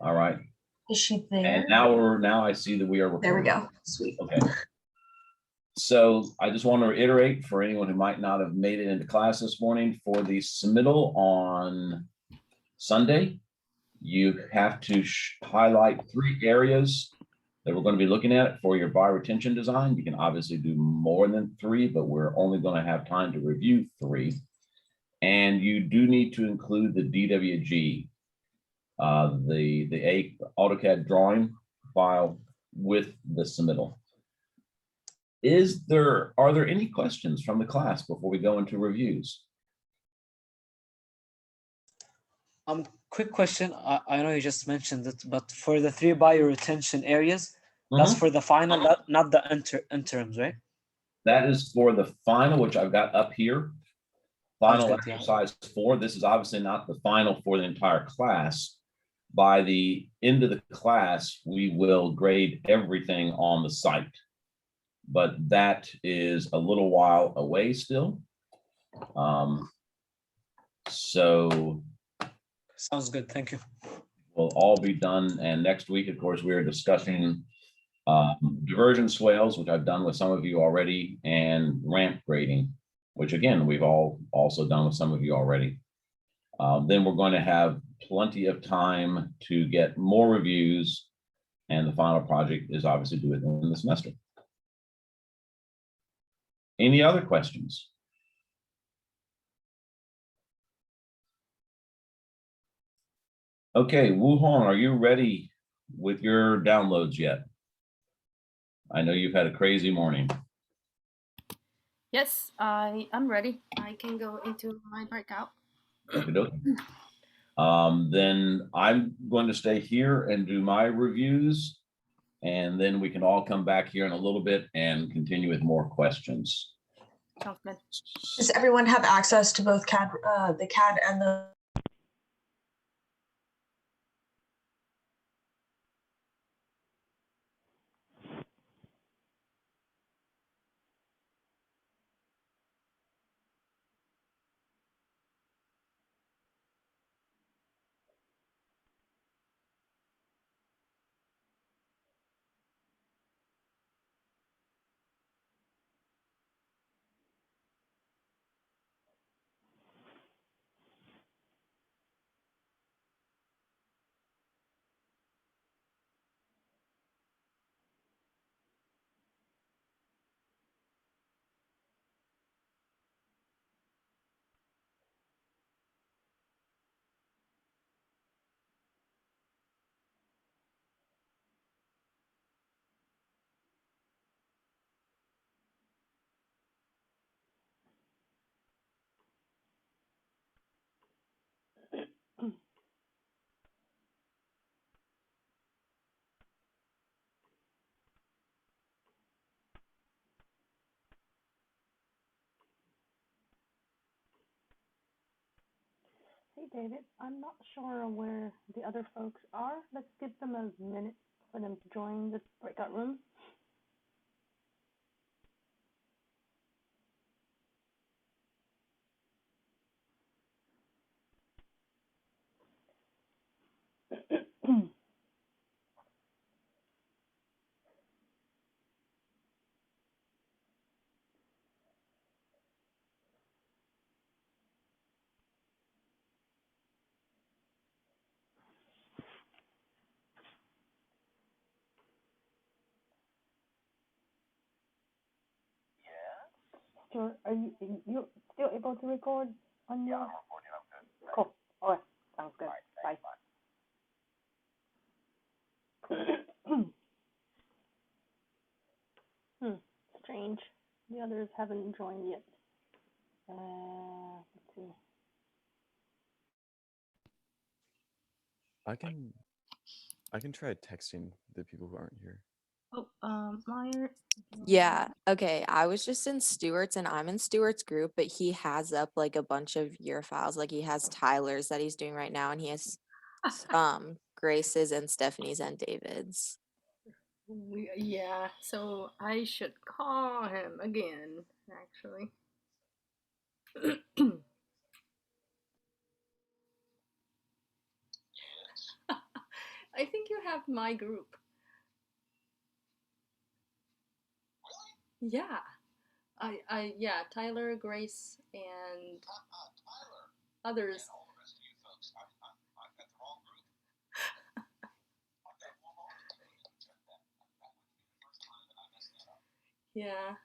All right. Is she And there? now I see that we are There we recording. go. Sweet. Okay. So I just want to reiterate for anyone who might not have made it into class this morning, for the submittal on Sunday, you have to highlight 3 areas that we're going to be looking at for your bioretention design. You can obviously do more than 3, but we're only going to have time to review 3. And you do need to include the DWG, the AutoCAD drawing file with the submittal. Are there any questions from the class before we go into reviews? Quick question. I know you just mentioned it, but for the 3 bioretention areas, that's for the final, not the interims, right? That is for the final, which I've got up here. Final Good, yeah. exercise 4. This is obviously not the final for the entire class. By the end of the class, we will grade everything on the site, but that is a little while away still. So Sounds good. Thank you. will all be done. And next week, of course, we are discussing diversion swales, which I've done with some of you already, and ramp grading, which again, we've all also done with some of you already. Then we're going to have plenty of time to get more reviews, and the final project is obviously due within the semester. Any other questions? Okay, Wu Hong, are you ready with your downloads yet? I know you've had a crazy morning. Yes, I'm ready. I can go into my breakout. Then I'm going to stay here and do my reviews, and then we can all come back here in a little bit and continue with more questions. Sounds good. Does everyone have access to both CAD, the CAD and the? Hey, David, I'm not sure where the other folks are. Let's give them a minute for them to join the breakout room. Stuart, are you still able to record on your? Yeah, I'm recording. I'm good. Cool. All right. Sounds good. All right, bye. Strange. The others haven't joined yet. Let's see. I can try texting the people who aren't here. Oh, Meyer. Yeah, okay. I was just in Stuart's and I'm in Stuart's group, but he has up like a bunch of year files. Like he has Tyler's that he's doing right now, and he has Grace's and Stephanie's and David's. Yeah, so I should call him again, actually. I think you have my group. Yeah. Yeah, Tyler, Grace, and others. Yeah.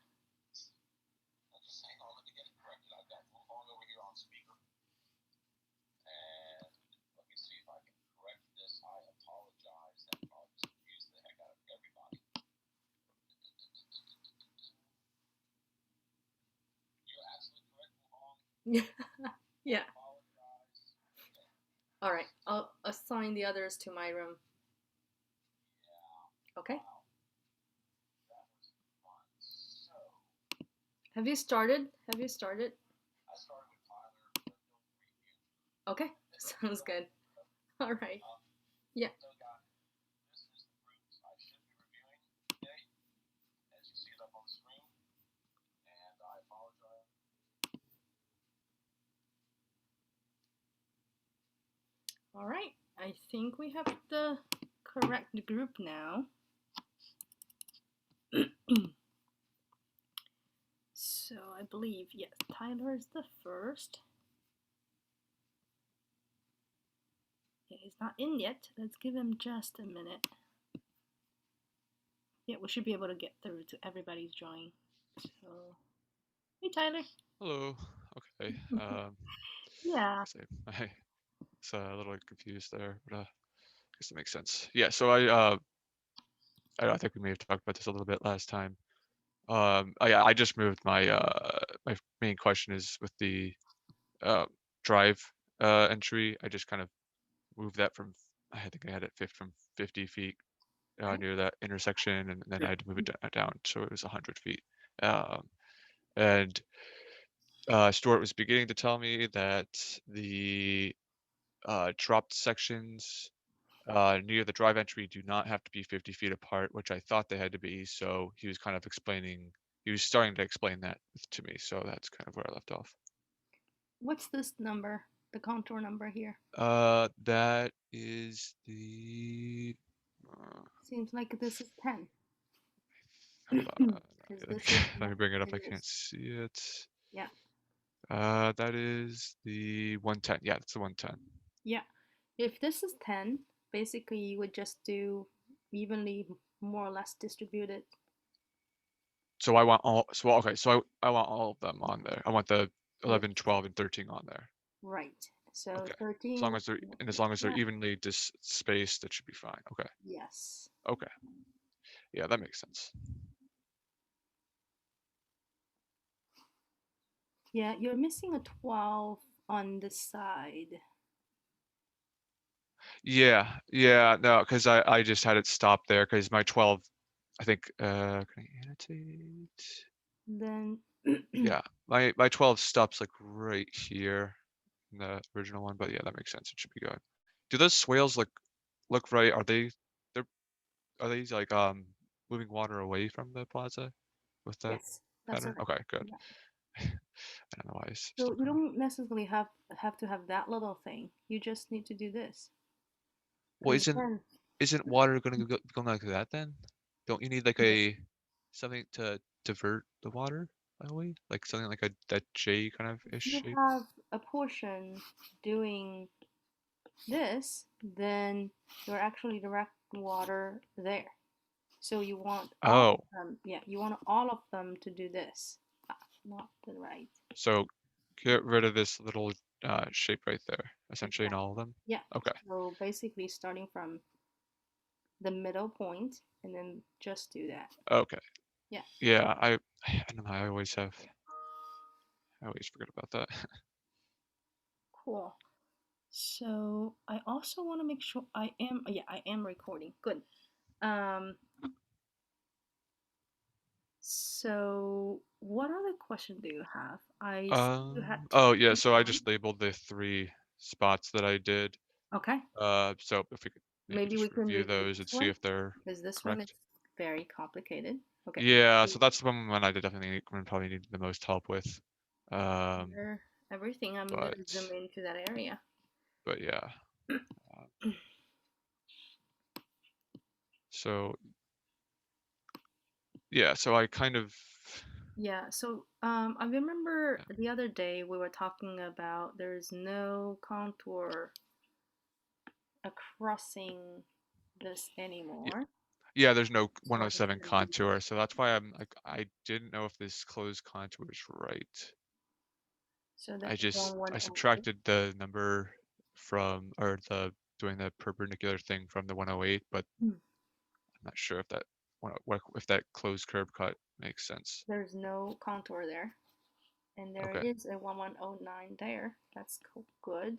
Yeah. All right. I'll assign the others to my room. Okay. Have you started? Have you started? Okay. Sounds good. All right. Yeah. All right. I think we have the correct group now. So I believe, yes, Tyler is the first. Yeah, he's not in yet. Let's give him just a minute. Yeah, we should be able to get through to everybody's join. So, hey, Tyler. Hello. Okay. Yeah. I was a little confused there, but I guess that makes sense. Yeah. So I think we may have talked about this a little bit last time. Yeah, I just moved my my main question is with the drive entry. I just kind of moved that from, I think I had it from 50 feet near that intersection, and then I had to move it down, so it was 100 feet. And Stuart was beginning to tell me that the dropped sections near the drive entry do not have to be 50 feet apart, which I thought they had to be. So he was kind of he was starting to explain that to me. So that's kind of where I left off. What's this number? The contour number here? That is the. Seems like this is 10. Hold on. 'Cause Let me, this is let me bring it up. I this. can't see it. Yeah. That is the 110. Yeah, that's the 110. Yeah. If this is 10, basically you would just do evenly, more or less distributed. So I want all. So okay. So I want all of them on there. I want the 11, 12, and 13 on there. Right. So Okay. 13. As long as they're evenly spaced, that should be fine. Okay. Yes. Okay. Yeah, that makes sense. Yeah, you're missing a 12 on this side. Yeah, no, because I just had it stop there because my 12, I think, can I annotate? Then Yeah, my 12 stops like right here in the original one, but yeah, that makes sense. It should be good. Do those swales look right? Are they like moving water away from the plaza with that yes, that's pattern? right. Okay, good. Yeah. I don't know why it's So still you coming. don't necessarily have to have that little thing. You just need to do this. Well, 'Cause then- isn't water going to go like that then? Don't you need like something to divert the water away? Like something like that J kind of ish if you shape? have a portion doing this, then you're actually direct water there. So you want all of them, yeah, you want all of them to do this, not the right. So get rid of this little shape right there, essentially in all of them? Yeah. Okay. So basically starting from the middle point and then just do that. Okay. Yeah. Yeah, I don't know, I always forget about that. Cool. So I also want to make sure I am recording. Good. So what other question do you have? You had Oh yeah, so I just labeled the 3 spots that I did. Okay. So if we could Maybe we just can review do those and see if they're because this correct. one is very complicated. Okay. Yeah, so that's the one I definitely probably need the most help with. Everything. I'm gonna zoom into that area. But yeah. So yeah, so I kind of, Yeah, so I remember the other day we were talking about there's no contour crossing this anymore. yeah, there's no So I'm just 107 gonna do contour. So that's why I'm like, I didn't know if this closed contour is right. so I that's just, I 118. subtracted the number from, or the, doing the perpendicular thing from the 108, but Hmm. I'm not sure if that, if that closed curb cut makes sense. There's no contour there. And there Okay. is a 1109 there. That's good.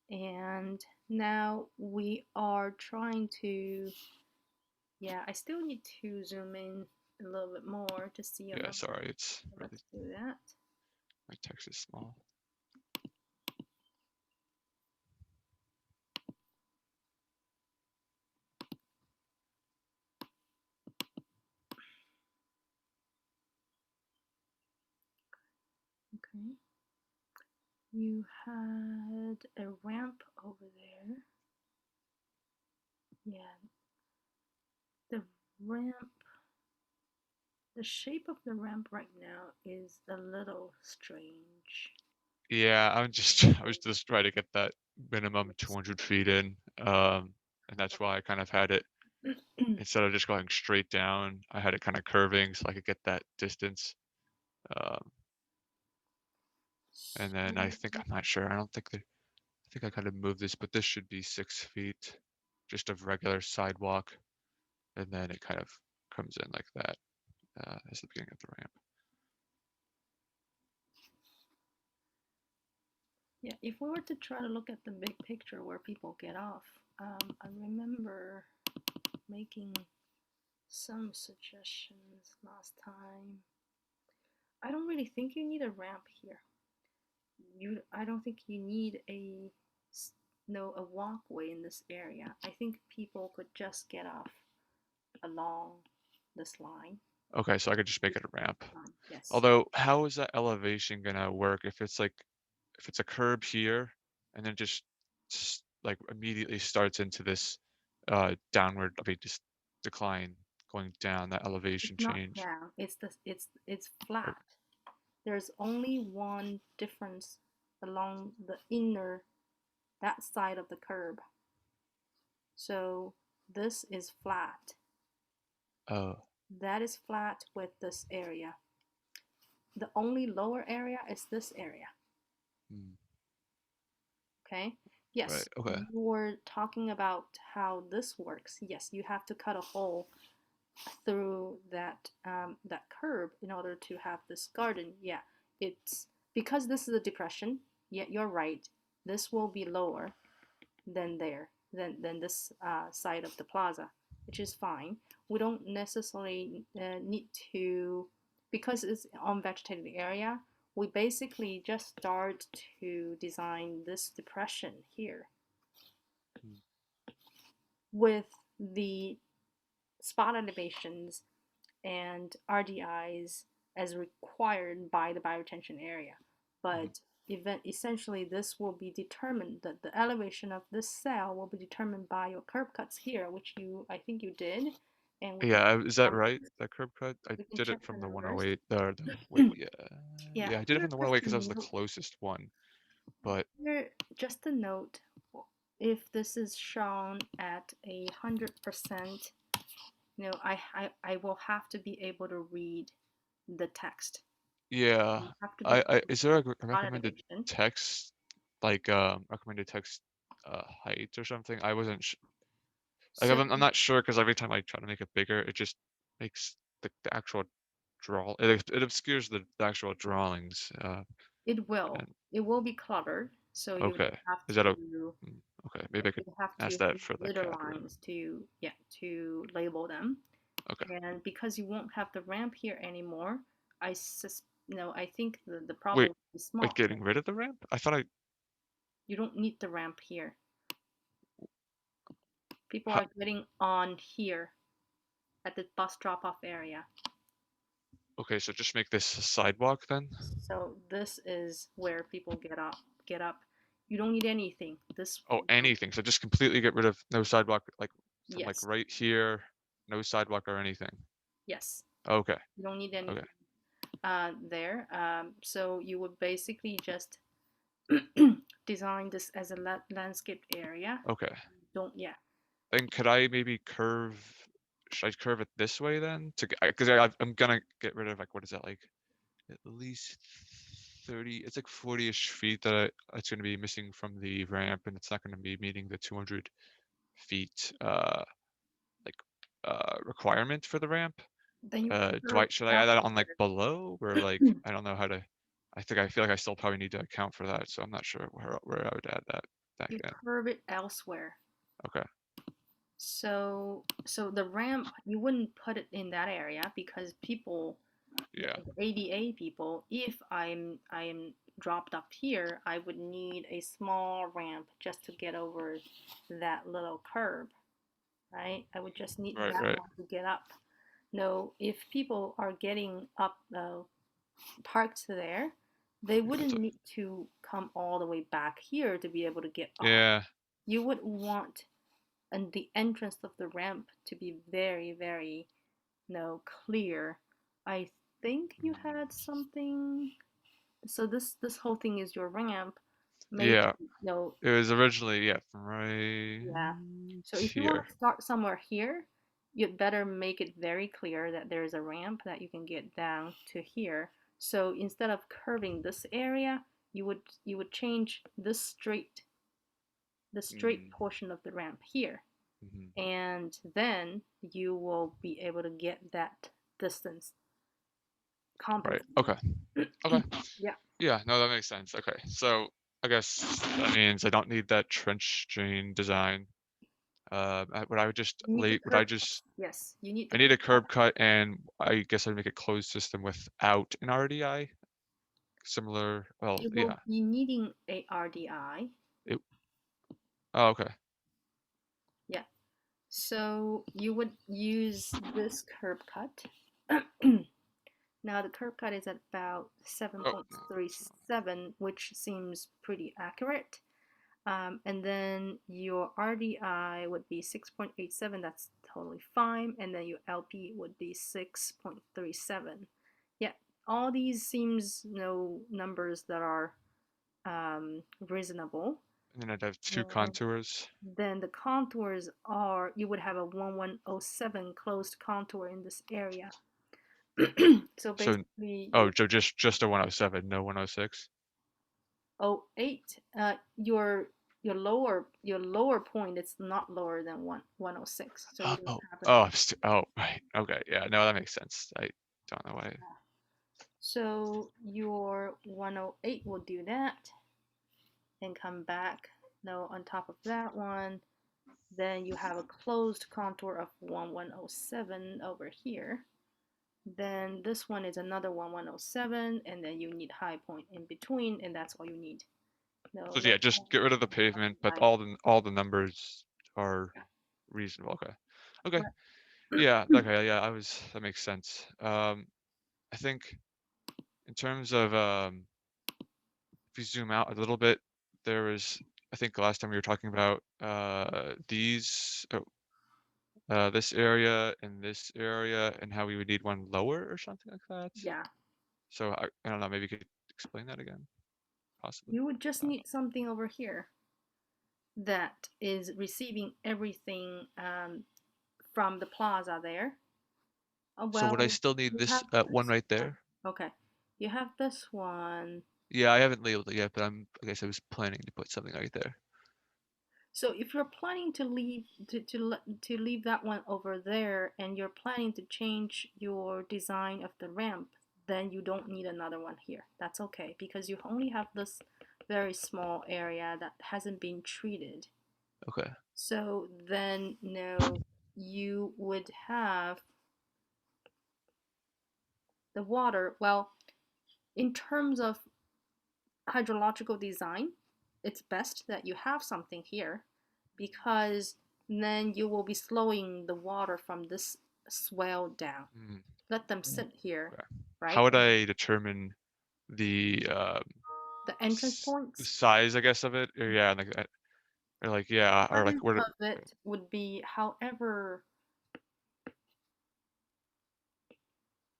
And now we are trying to, yeah, I still need to zoom in a little bit more to see. Yeah, sorry, it's really, Let's do that. my text is small. Okay. You had a ramp over there. Yeah. The ramp, the shape of the ramp right now is a little strange. Yeah, I was just trying to get that minimum 200 feet in, and that's why I kind of had it, instead of just going straight down, I had it kind of curving so I could get that distance. And then I think, I'm not sure, I don't think I think I kind of moved this, but this should be 6 feet, just of regular sidewalk, and then it kind of comes in like that as the beginning of the ramp. Yeah, if we were to try to look at the big picture where people get off, I remember making some suggestions last time. I don't really think you need a ramp here. I don't think you need a walkway in this area. I think people could just get off along this line. Okay, so I could just make it a ramp. Yes. Although, how is that elevation gonna work if it's like, if it's a curb here and then just like immediately starts into this downward, I mean, just decline going down, that elevation It's not change? down. It's flat. There's only one difference along the inner, that side of the curb. So this is flat. Oh. That is flat with this area. The only lower area is this area. Okay. Yes. Right. Okay. You were talking about how this works. Yes, you have to cut a hole through that that curb in order to have this garden. Yeah, it's because this is a depression. Yeah, you're right. This will be lower than than this side of the plaza, which is fine. We don't necessarily need to, because it's on vegetated area. We basically just start to design this depression here with the spot elevations and RDIs as required by the bioretention area. But essentially this will be determined, that the elevation of this cell will be determined by your curb cuts here, which I think you did. And Yeah, is that right? That curb cut? I did it from the 108. Wait, yeah, I did it from the 108 because that was the closest one. But here, just a note, if this is shown at 100%, you know, I will have to be able to read the text. yeah, is there a recommended text, like recommended text height or something? I wasn't like, I'm not sure, because every time I try to make it bigger, it just makes the actual draw, it obscures the actual drawings. It will. And It will be cluttered, so you okay, have is to. that okay? Maybe I could You have ask to that for the glitter CAD room. lines to label them. Okay. And because you won't have the ramp here anymore, I think the problem is small. Wait, getting rid of the ramp? I thought You don't need the ramp here. People are getting on here at the bus drop-off area. Okay, so just make this a sidewalk then? So this is where people get up. You don't need anything. Oh, anything. So just completely get rid of no sidewalk, like from like Yes. right here, no sidewalk or anything. Yes. Okay. You don't need any Okay. there. So you would basically just design this as a landscaped area. Okay. Don't, yeah. Then could I maybe curve? Should I curve it this way then? Because I'm gonna get rid of like, what is that, like at least 30? It's like 40-ish feet that it's gonna be missing from the ramp, and it's not gonna be meeting the 200 feet requirement for the ramp. Then you Should I add that on like below, or like I don't know how to. I feel like I still probably need to account for that, so I'm not sure where I would add that back you in. curve it elsewhere. Okay. So the ramp, you wouldn't put it in that area because people, Yeah. the ADA people, if I'm dropped up here, I would need a small ramp just to get over that little curb, right? I would just need Right, that right. one to get up. No, if people are getting up parked there, they wouldn't need to come all the way back here to be able to get off. Yeah. You would want the entrance of the ramp to be very, very, clear. I think you had something. So this whole thing is your ramp. Maybe, Yeah. It was originally from right yeah. So if you here. want to start somewhere here, you'd better make it very clear that there's a ramp that you can get down to here. So instead of curving this area, you would change this straight portion of the ramp here. Mm-hmm. And then you will be able to get that distance compensated. Right. Okay. Yeah. Yeah. No, that makes sense. Okay. So I guess that means I don't need that trench drain design. Would I just yes, you need. I need a curb cut, and I guess I'd make a closed system without an RDI. Similar. Well, You yeah. will be needing a RDI. Oh, okay. Yeah. So you would use this curb cut. Now the curb cut is at about 7.37, which seems pretty accurate. And then your RDI would be 6.87. That's totally fine. And then your LP would be 6.37. Yeah, all these seems numbers that are reasonable. And then I'd have two contours. Then the contours are, you would have a 1107 closed contour in this area. So basically, just a 107, no 106. 08. Your lower point, it's not lower than 106. So you don't have Right. Okay. Yeah. No, that makes sense. I don't know why. So your 108 will do that, and come back. Now on top of that one, then you have a closed contour of 1107 over here. Then this one is another 1107, and then you need high point in between, and that's all you need. So yeah, just get rid of the pavement, but all the numbers are reasonable. Okay. Yeah. Okay. Yeah. That makes sense. I think in terms of if you zoom out a little bit, there was, I think last time we were talking about this area and this area, and how we would need one lower or something like that. Yeah. So I don't know, maybe you could explain that again, possibly. You would just need something over here that is receiving everything from the plaza there. So would I still need this one right there? Okay, you have this one. Yeah, I haven't labeled it yet, but I guess I was planning to put something right there. So if you're planning to leave to leave that one over there, and you're planning to change your design of the ramp, then you don't need another one here. That's okay, because you only have this very small area that hasn't been treated. Okay. So then you would have the water. Well, in terms of hydrological design, it's best that you have something here, because then you will be slowing the water from this swell down. Let them sit here, right? How would I determine the entrance points? The size, I guess, of it? Or yeah, like Or like, yeah, or like Part where? of it would be however,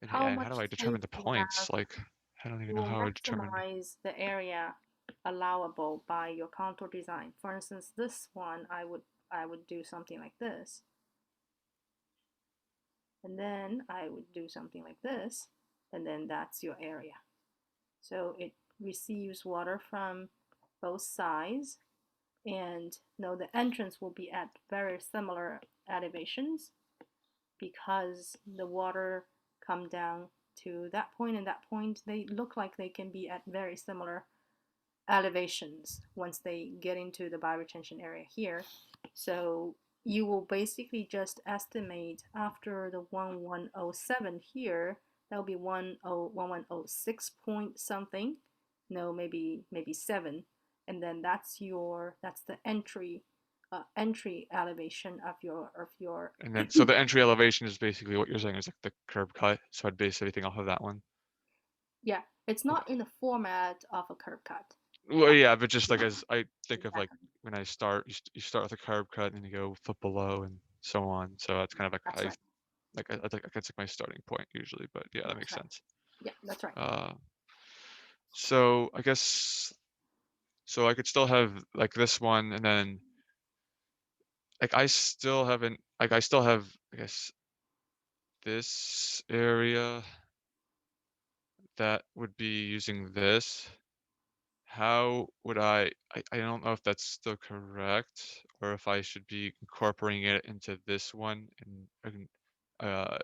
And, how yeah, and how much do I space determine the you have. points? Like, I don't even You know will how I would determine. maximize the area allowable by your contour design. For instance, this one, I would do something like this. And then I would do something like this, and then that's your area. So it receives water from both sides, and no, the entrance will be at very similar elevations because the water come down to that point and that point. They look like they can be at very similar elevations once they get into the bioretention area here. So you will basically just estimate after the 1107 here, that'll be 1106 point something, no, maybe 7, and then that's the entry elevation of your And then, so the entry elevation is basically what you're saying is like the curb cut. So I'd base everything off of that one. yeah, it's not in the format of a curb cut. Well, yeah, but just like as I think of like when I start, you start with a curb cut and then you go flip below and so on. So that's kind of like That's right. I think that's like my starting point usually. But yeah, that That's makes right. sense. Yeah, that's right. So I guess so I could still have like this one, and then like I still have I guess this area that would be using this. How would I don't know if that's still correct or if I should be incorporating it into this one and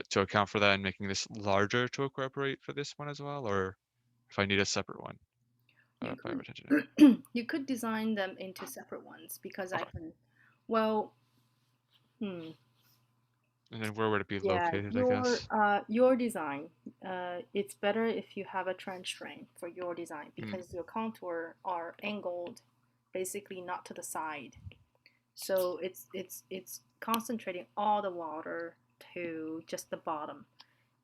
to account for that and making this larger to incorporate for this one as well, or if I need a separate one. You could design them into separate ones because I can, well, And then where would it be yeah, located, I guess? your design, it's better if you have a trench drain for your design because your contour are angled basically not to the side. So it's concentrating all the water to just the bottom.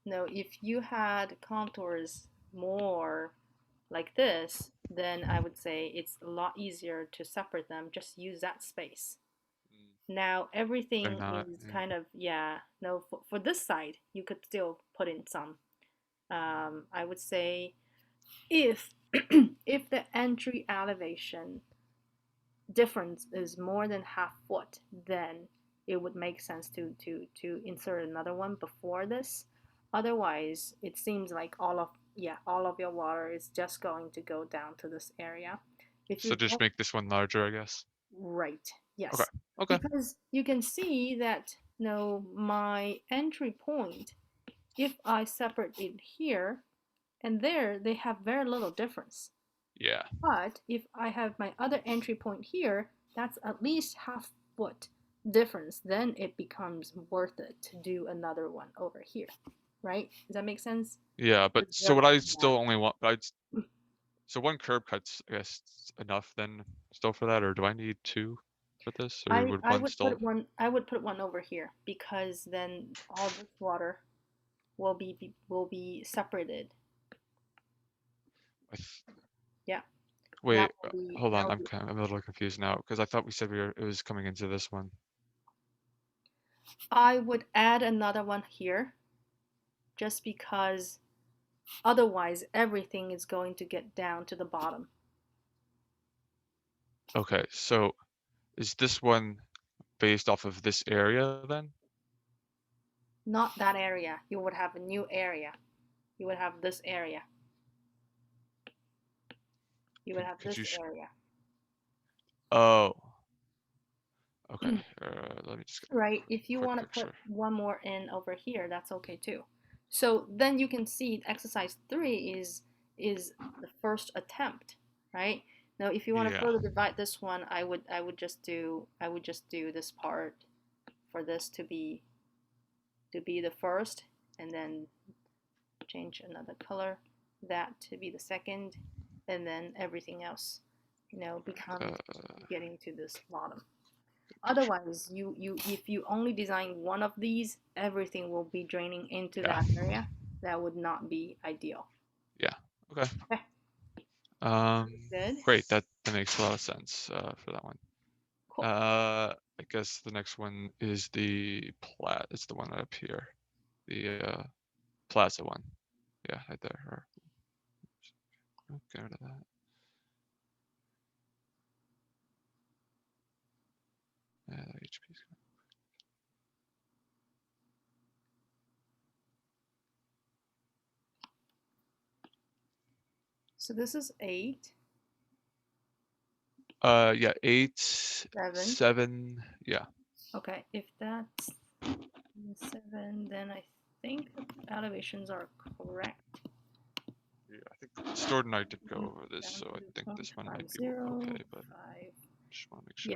Now, if you had contours more like this, then I would say it's a lot easier to separate them. Just use that space. Now everything is kind of, yeah, no, for this side, you could still put in some. I would say if if the entry elevation difference is more than half foot, then it would make sense to insert another one before this. Otherwise, it seems like all of your water is just going to go down to this area. So just make this one larger, I guess. Right. Yes. Okay. Okay. Because you can see that, you know, my entry point, if I separate it here and there, they have very little difference. Yeah. But if I have my other entry point here, that's at least half foot difference. Then it becomes worth it to do another one over here. Right? Does that make sense? Yeah, but so what I still only want, so one curb cut's, I guess, enough then still for that, or do I need two for this, or would one still? I would put one over here because then all this water will be separated. Yeah. Wait, hold on. I'm a little confused now because I thought we said it was coming into this one. I would add another one here just because otherwise everything is going to get down to the bottom. Okay, so is this one based off of this area then? Not that area. You would have a new area. You would have this area. You would have this area. Oh. Okay. Let me just. Right. If you want to put one more in over here, that's okay too. So then you can see exercise 3 is the first attempt, right? Now, if you want to further divide this one, I would just do this part for this to be the first, and then change another color, that to be the second, and then everything else, you know, becomes getting to this bottom. Otherwise, if you only design one of these, everything will be draining into that area. That would not be ideal. Yeah. Okay. Good. Great. That makes a lot of sense for that one. Cool. I guess the next one is the It's the one up here, the Plaza one. Yeah, right there. Get rid of that. Yeah, HP's good. So this is 8, Yeah, 8, 7. 7. Yeah. Okay, if that's 7, then I think the elevations are correct. Yeah, I think Stuart and I did go Mm, over this, down so I to think this one might be 0.50, okay, but 5. just want to make sure.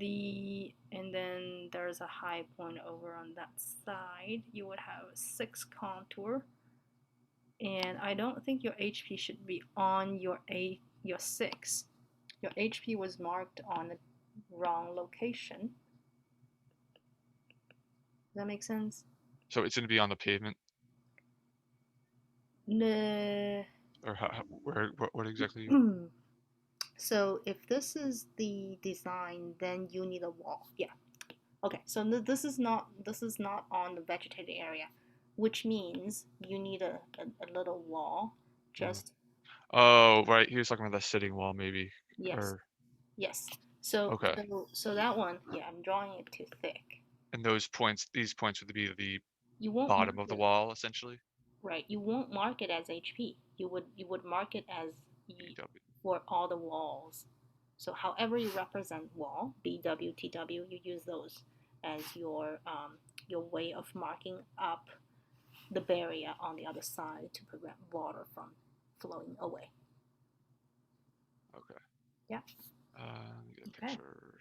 Yeah, and then there's a high point over on that side. You would have a 6 contour, and I don't think your HP should be on your 6. Your HP was marked on the wrong location. Does that make sense? So it's going to be on the pavement, No. or what exactly? So if this is the design, then you need a wall. Yeah. Okay. So this is not on the vegetated area, which means you need a little wall. Just Oh, right. He was talking about that sitting wall, maybe. yes, Or yes. So okay. so that one, yeah, I'm drawing it too thick. And these points would be the You won't bottom mark of the it- wall, essentially. Right. You won't mark it as HP. You would mark it as BW. for all the walls. So however you represent wall, BW, TW, you use those as your way of marking up the barrier on the other side to prevent water from flowing away. Okay. Yeah. Let me get a Okay. picture.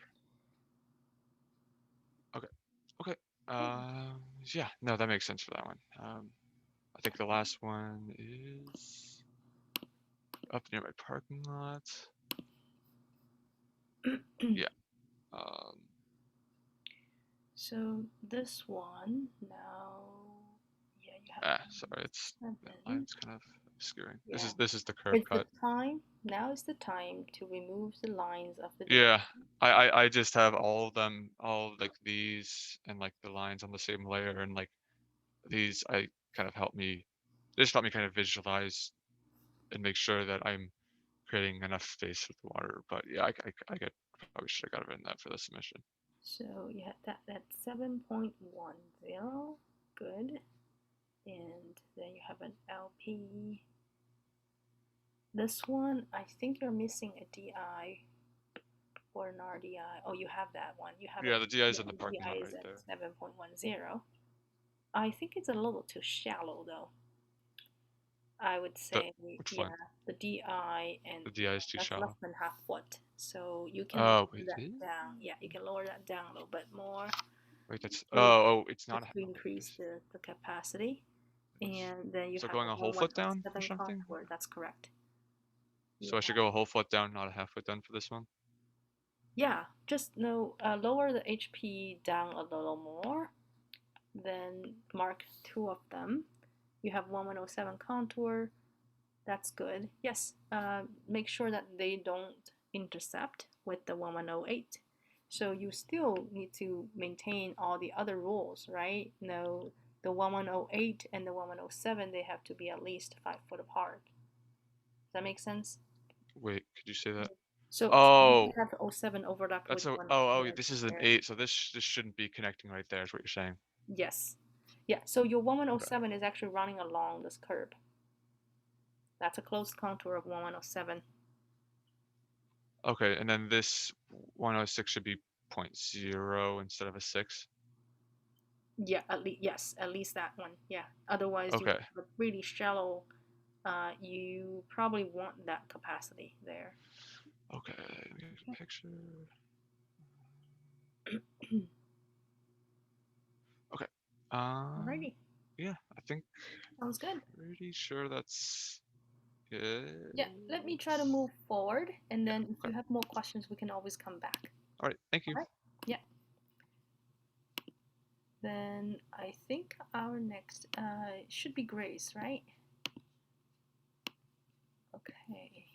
Okay. Okay. Yeah. No, that makes sense for that one. I think the last one is up near my parking lot. Yeah. So this one now, yeah, you have. Sorry, that 7. line's kind of obscuring. Yeah. This is the curb It's cut. the time. Now is the time to remove the lines of the. Yeah, I just have all of them, all like these and like the lines on the same layer, and like these they just help me kind of visualize and make sure that I'm creating enough space with the water. But yeah, I probably should have got rid of that for the submission. So you have that at 7.10, good. And then you have an LP. This one, I think you're missing a DI or an RDI. Oh, you have that one. You have The DI is in the parking lot DI is right at there. 7.10. I think it's a little too shallow though. I would say, which yeah, one? the DI and The DI is too that's shallow. less than half foot. So you can Oh, lower wait, that is it? down. Yeah, you can lower that down a little bit more. Wait, that's it's not to increase the capacity. And then you So have going a whole foot down or something? contour. That's correct. So I should go a whole foot down, not a half foot down for this one? Yeah, just lower the HP down a little more. Then mark 2 of them. You have 1107 contour. That's good. Yes, make sure that they don't intercept with the 1108. So you still need to maintain all the other rules, right? No, the 1108 and the 1107, they have to be at least 5 foot apart. Does that make sense? Wait, could you say that? So Oh, you have 07 overlap that's with a, 108 this is an there. 8, so this shouldn't be connecting right there, is what you're saying. Yes. Yeah, so your 1107 is actually running along this curb. That's a closed contour of 1107. Okay, and then this 106 should be 0.0 instead of a 6. Yeah, at least that one. Yeah. Otherwise, you Okay. have a really shallow. You probably want that capacity there. Okay, let me get a picture. Okay. Alrighty. Yeah, I think. Sounds good. Pretty sure that's good. Yeah, let me try to move forward, and then if you have more questions, we can always come back. All right, thank you. All right. Yeah. Then I think our next should be Grace, right? Okay.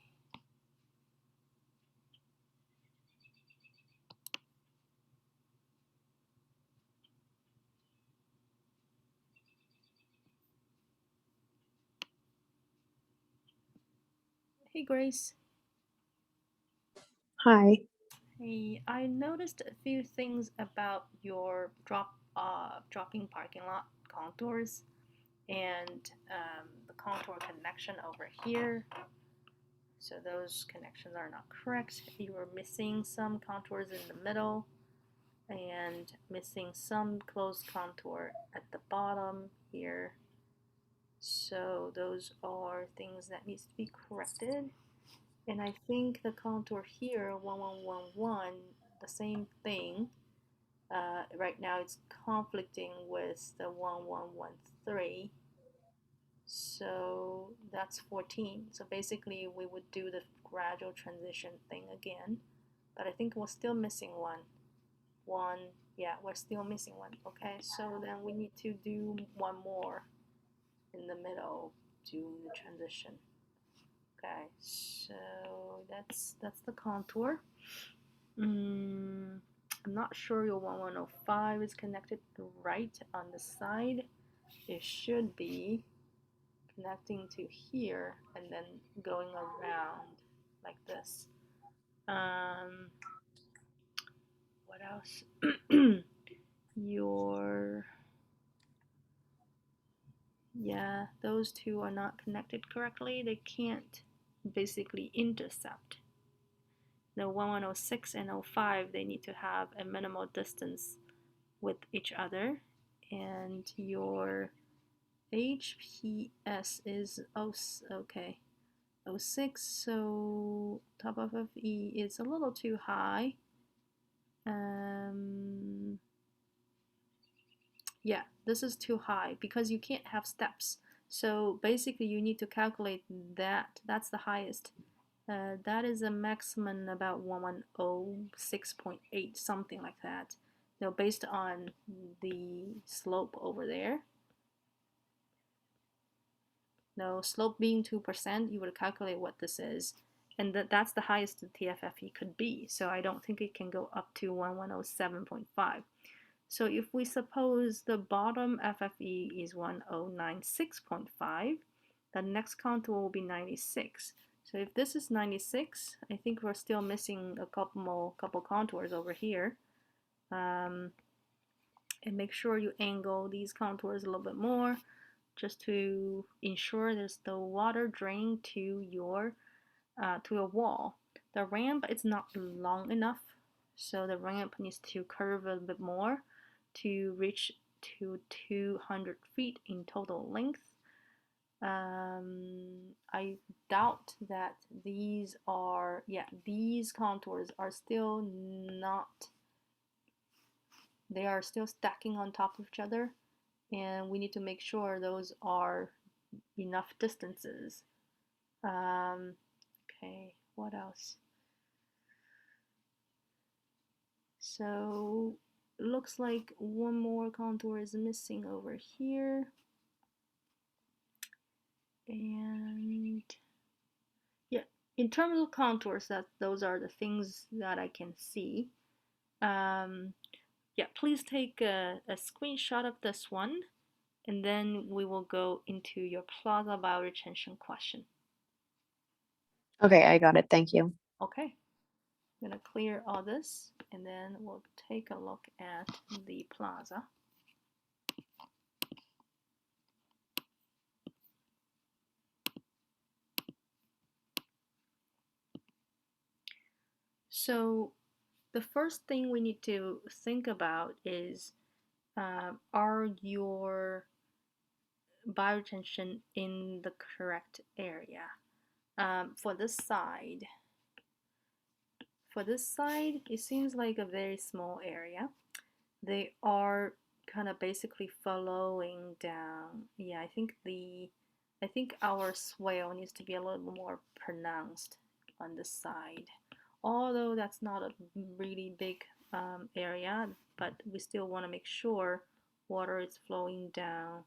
Hey, Grace. Hi. Hey, I noticed a few things about your dropping parking lot contours and the contour connection over here. So those connections are not correct. You were missing some contours in the middle and missing some closed contour at the bottom here. So those are things that needs to be corrected. And I think the contour here, 1111, the same thing. Right now it's conflicting with the 1113. So that's 14. So basically we would do the gradual transition thing again. But I think we're still missing one. Yeah, we're still missing one. Okay, so then we need to do one more in the middle doing the transition. Okay, so that's the contour. I'm not sure your 1105 is connected right on the side. It should be connecting to here and then going around like this. What else? Yeah, those two are not connected correctly. They can't basically intercept. The 1106 and 05, they need to have a minimal distance with each other. And your HPS is, okay, 06, so top of FE is a little too high. Yeah, this is too high because you can't have steps. So basically you need to calculate that. That's the highest. That is a maximum about 1106.8, something like that. Now based on the slope over there. Now slope being 2%, you would calculate what this is. And that's the highest the TFFE could be. So I don't think it can go up to 1107.5. So if we suppose the bottom FFE is 1096.5, the next contour will be 96. So if this is 96, I think we're still missing a couple contours over here. And make sure you angle these contours a little bit more just to ensure there's the water drain to your wall. The ramp is not long enough, so the ramp needs to curve a little bit more to reach to 200 feet in total length. I doubt that these contours are still not, they are still stacking on top of each other, and we need to make sure those are enough distances. Okay, what else? So looks like one more contour is missing over here. And yeah, in terms of contours, those are the things that I can see. Yeah, please take a screenshot of this one, and then we will go into your Plaza bioretention question. Okay, I got it. Thank you. Okay, I'm gonna clear all this, and then we'll take a look at the Plaza. So the first thing we need to think about is, are your bioretention in the correct area? For this side, it seems like a very small area. They are kind of basically flowing down. Yeah, I think our swale needs to be a little more pronounced on this side. Although that's not a really big area, but we still want to make sure water is flowing down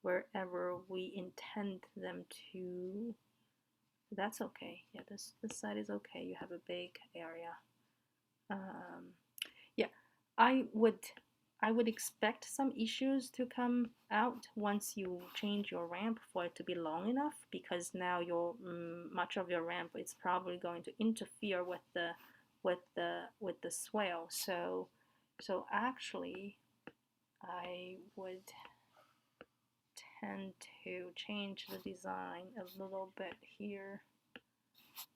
wherever we intend them to. That's okay. Yeah, this side is okay. You have a big area. Yeah, I I would expect some issues to come out once you change your ramp for it to be long enough, because now your much of your ramp is probably going to interfere with the swale. So actually, I would tend to change the design a little bit here,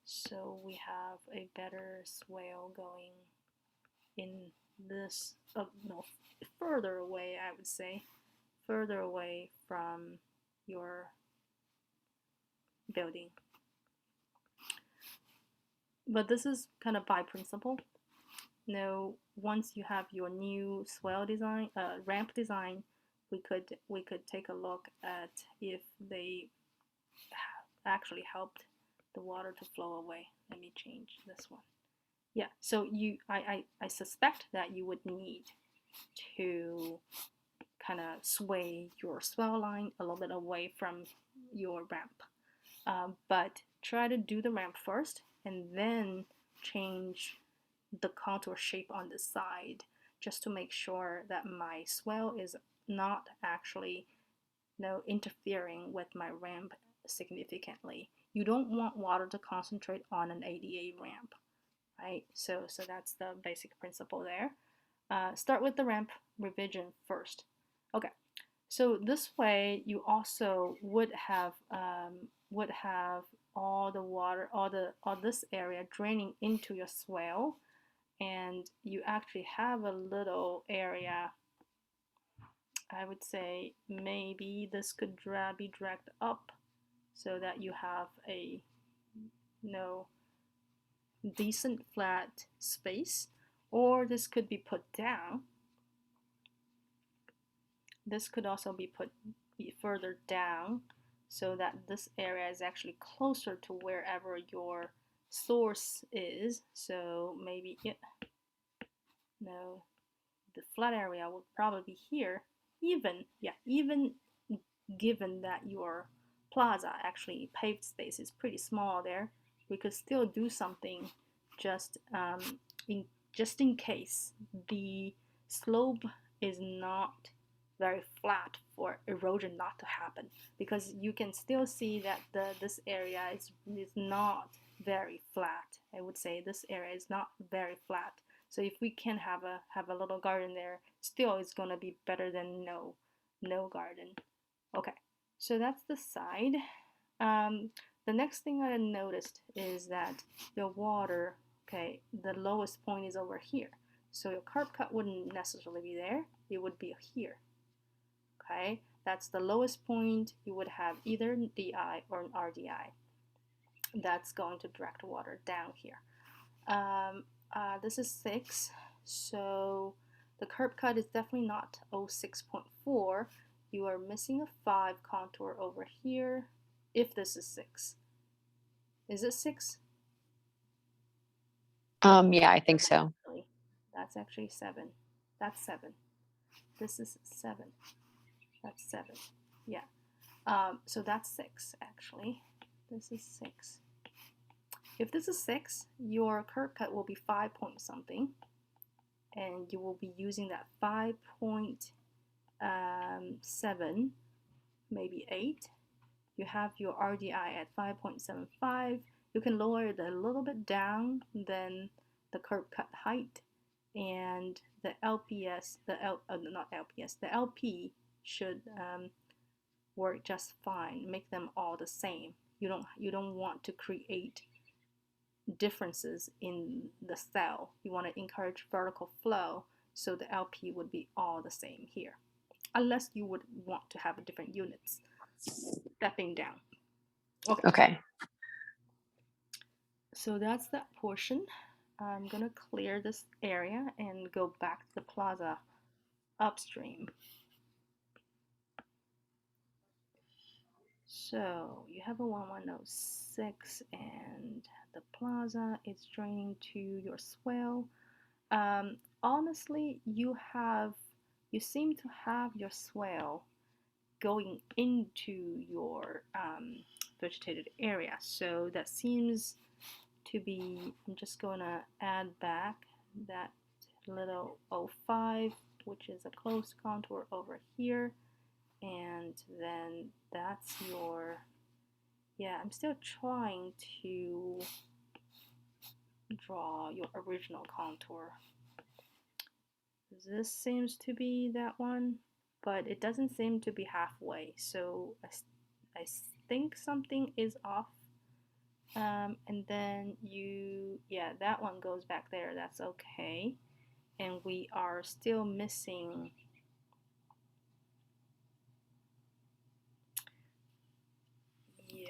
so we have a better swale going in this, no, further away, I would say, further away from your building. But this is kind of by principle. Now, once you have your new swale design, ramp design, we could take a look at if they actually helped the water to flow away. Let me change this one. Yeah, so I suspect that you would need to kind of sway your swell line a little bit away from your ramp. But try to do the ramp first and then change the contour shape on the side, just to make sure that my swell is not actually interfering with my ramp significantly. You don't want water to concentrate on an ADA ramp, right? So that's the basic principle there. Start with the ramp revision first. Okay, so this way you also would have all the water, all this area draining into your swale, and you actually have a little area. I would say maybe this could be dragged up so that you have a decent flat space, or this could be put down. This could also be further down so that this area is actually closer to wherever your source is. So maybe the flat area would probably be here. Even given that your plaza, actually paved space, is pretty small there, we could still do something just in case the slope is not very flat for erosion not to happen, because you can still see that this area is not very flat. I would say this area is not very flat. So if we can have a little garden there, still it's gonna be better than no garden. Okay, so that's the side. The next thing I noticed is that the water, okay, the lowest point is over here. So your curb cut wouldn't necessarily be there, it would be here. Okay, that's the lowest point. You would have either DI or an RDI. That's going to direct water down here. This is 6, so the curb cut is definitely not 06.4. You are missing a 5 contour over here. If this is 6, is it 6? Yeah, I think so. That's actually 7. That's 7. This is 7. That's 7. Yeah. So that's 6 actually. This is 6. If this is 6, your curb cut will be 5 point something, and you will be using that 5.7, maybe 8. You have your RDI at 5.75. You can lower it a little bit down than the curb cut height, and the LPS, the LP should work just fine. Make them all the same. You don't want to create differences in the cell. You want to encourage vertical flow, so the LP would be all the same here, unless you would want to have different units stepping down. Okay. So that's that portion. I'm gonna clear this area and go back to the plaza upstream. So you have a 1106, and the plaza is draining to your swell. Honestly, you seem to have your swell going into your vegetated area. So that seems to be, I'm just gonna add back that little 05 which is a closed contour over here. And then that's your, yeah, I'm still trying to draw your original contour. This seems to be that one, but it doesn't seem to be halfway, so I think something is off. And then yeah, that one goes back there, that's okay. And we are still missing, yeah,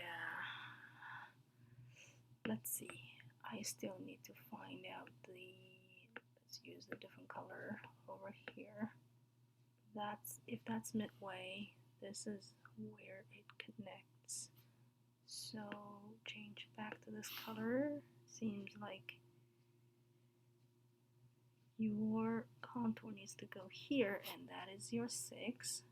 let's see, I still need to find out let's use a different color over here. If that's midway, this is where it connects. So change back to this color. Seems like your contour needs to go here, and that is your 6.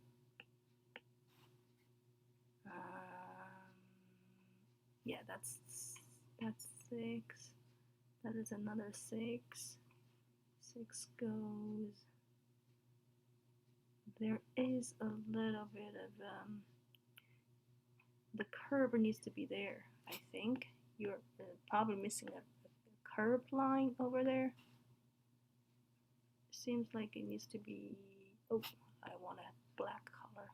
Yeah, that's 6. That is another 6. 6 goes. There is a little bit of the curve needs to be there. I think you're probably missing a curved line over there. Seems like it needs to be. Oh, I want a black color.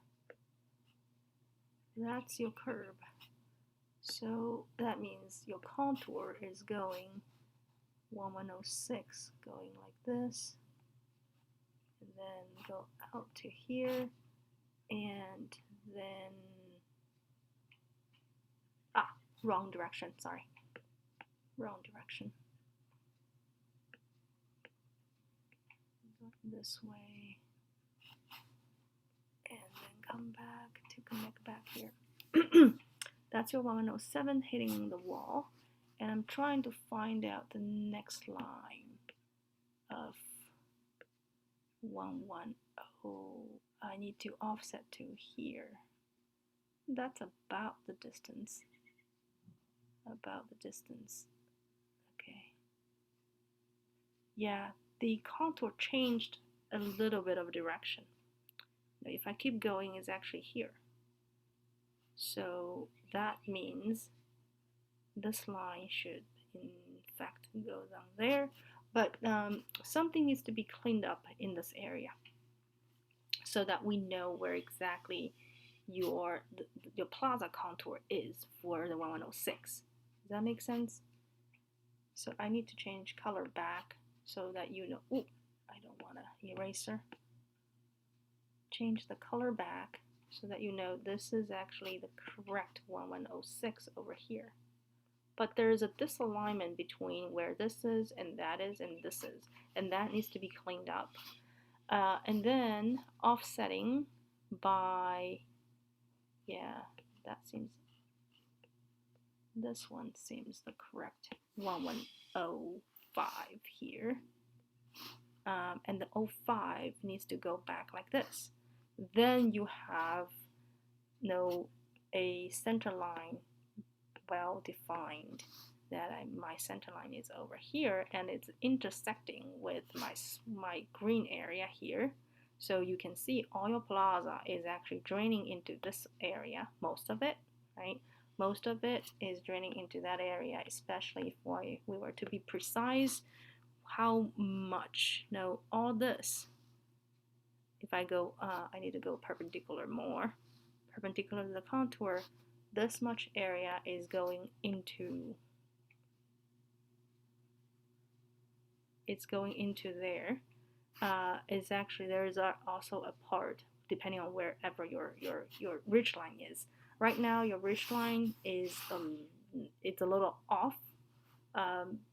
That's your curve. So that means your contour is going 1106, going like this, and then go out to here, and then wrong direction, sorry, wrong direction. Go this way, and then come back to connect back here. That's your 1107 hitting the wall, and I'm trying to find out the next line of 110. I need to offset to here. That's about the distance. About the distance. Okay. Yeah, the contour changed a little bit of direction. Now, if I keep going, it's actually here. So that means this line should in fact go down there, but something needs to be cleaned up in this area so that we know where exactly your plaza contour is for the 1106. Does that make sense? So I need to change color back so that you know. Ooh, I don't want an eraser. Change the color back so that you know this is actually the correct 1106 over here. But there's a disalignment between where this is and that is and this is, and that needs to be cleaned up. And then offsetting by, yeah, that seems, this one seems the correct 1105 here. And the 05 needs to go back like this. Then you have a center line well defined, that my center line is over here and it's intersecting with my green area here. So you can see all your plaza is actually draining into this area, most of it, right? Most of it is draining into that area, especially if we were to be precise how much. Now all this, if I go, I need to go perpendicular more, perpendicular to the contour, this much area is going into, it's going into there. It's actually, there is also a part depending on wherever your ridge line is. Right now your ridge line is it's a little off.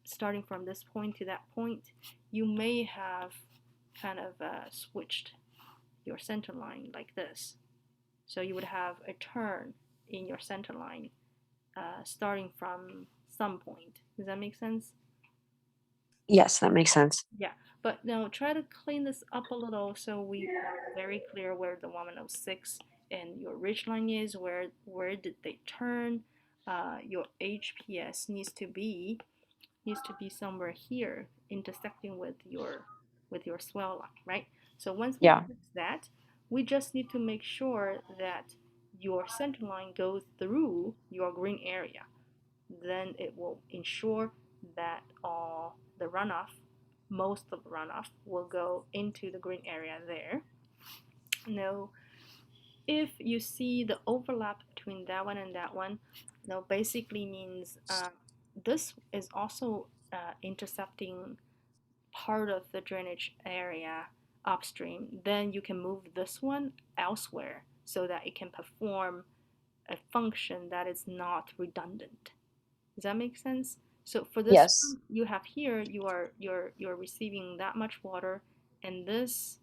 Starting from this point to that point, you may have kind of switched your center line like this. So you would have a turn in your center line starting from some point. Does that make sense? Yes, that makes sense. Yeah, but now try to clean this up a little so we are very clear where the 1106 and your ridge line is, where did they turn. Your HPS needs to be somewhere here intersecting with your swell line, right? So once we Yeah. fix that, we just need to make sure that your center line goes through your green area. Then it will ensure that all the runoff, most of the runoff, will go into the green area there. Now, if you see the overlap between that one and that one, basically means this is also intercepting part of the drainage area upstream. Then you can move this one elsewhere so that it can perform a function that is not redundant. Does that make sense? So for this Yes. one you have here, you're receiving that much water, and this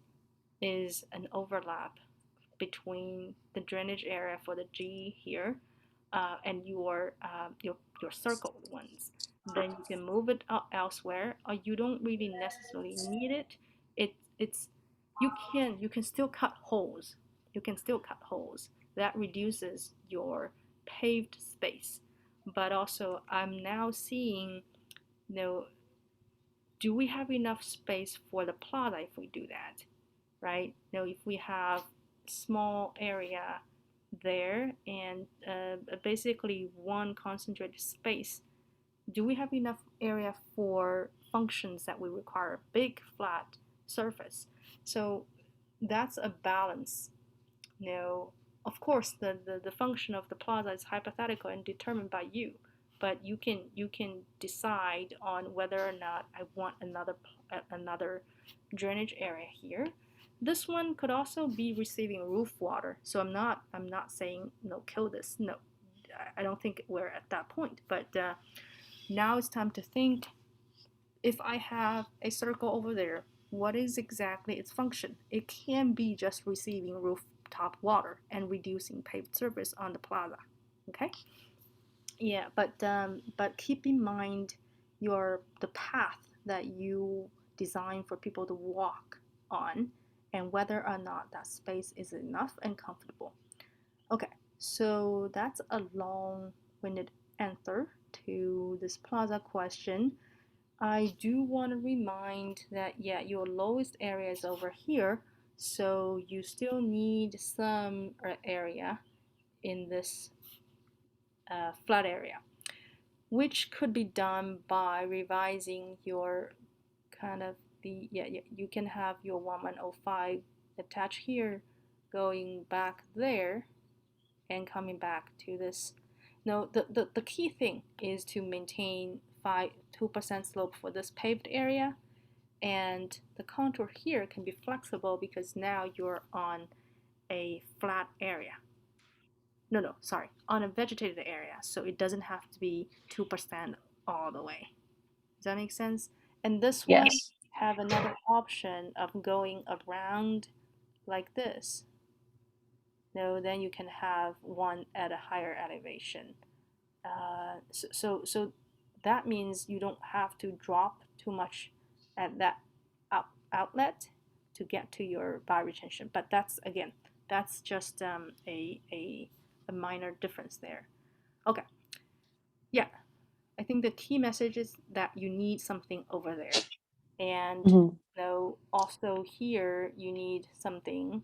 is an overlap between the drainage area for the G here and your circled ones. Then you can move it out elsewhere, or you don't really necessarily need it. It's you can still cut holes. You can still cut holes. That reduces your paved space. But also, I'm now seeing, do we have enough space for the plaza if we do that, right? If we have small area there and basically one concentrated space, do we have enough area for functions that we require a big flat surface? So that's a balance. Of course, the function of the plaza is hypothetical and determined by you, but you can decide on whether or not I want another drainage area here. This one could also be receiving roof water, so I'm not saying no, kill this. No, I don't think we're at that point. But now it's time to think. If I have a circle over there, what is exactly its function? It can be just receiving rooftop water and reducing paved surface on the plaza. Okay. Yeah, but keep in mind the path that you design for people to walk on, and whether or not that space is enough and comfortable. Okay, so that's a long-winded answer to this plaza question. I do want to remind that, yeah, your lowest area is over here, so you still need some area in this flat area, which could be done by revising your kind of you can have your 1105 attached here, going back there and coming back to this. No, the key thing is to maintain 2% slope for this paved area, and the contour here can be flexible because now you're on a flat area. No, sorry, on a vegetated area, so it doesn't have to be 2% all the way. Does that make sense? And this one Yes. have another option of going around like this. Then you can have one at a higher elevation. So that means you don't have to drop too much at that outlet to get to your bioretention. But that's just a minor difference there. Okay. Yeah, I think the key message is that you need something over there, and also here you need something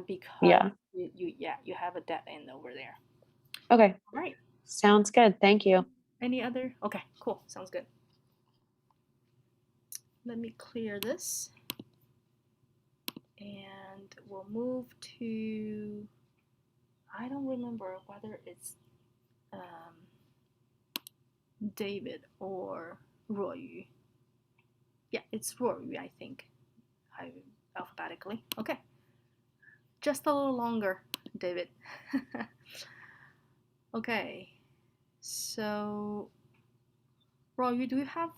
because Yeah. you have a dead end over there. Okay. All right. Sounds good. Thank you. Any other? Okay, cool. Sounds good. Let me clear this. And we'll move to, I don't remember whether it's David or Ruoyu. Yeah, it's Ruoyu, I think. Alphabetically. Okay. Just a little longer, David. Okay. So, Ruoyu, do you have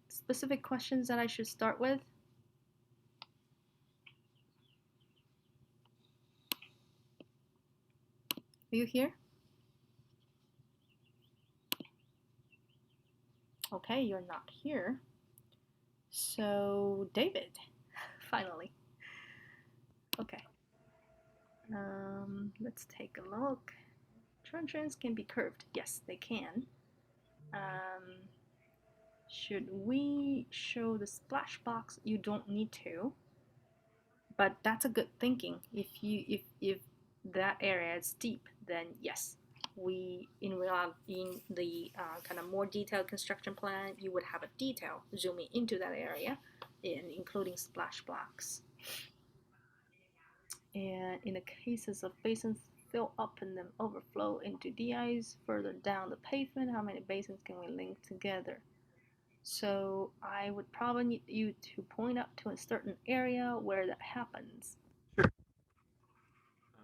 specific questions that I should start with? Are you here? Okay, you're not here. So, David, finally. Okay. Let's take a look. Truncheons can be curved. Yes, they can. Should we show the splash box? You don't need to. but that's a good thinking. If that area is steep, then yes, we in the kind of more detailed construction plan, you would have a detail zooming into that area, including splash blocks. And in the cases of basins fill up and then overflow into DIs further down the pavement, how many basins can we link together? So I would probably need you to point out to a certain area where that happens. Sure.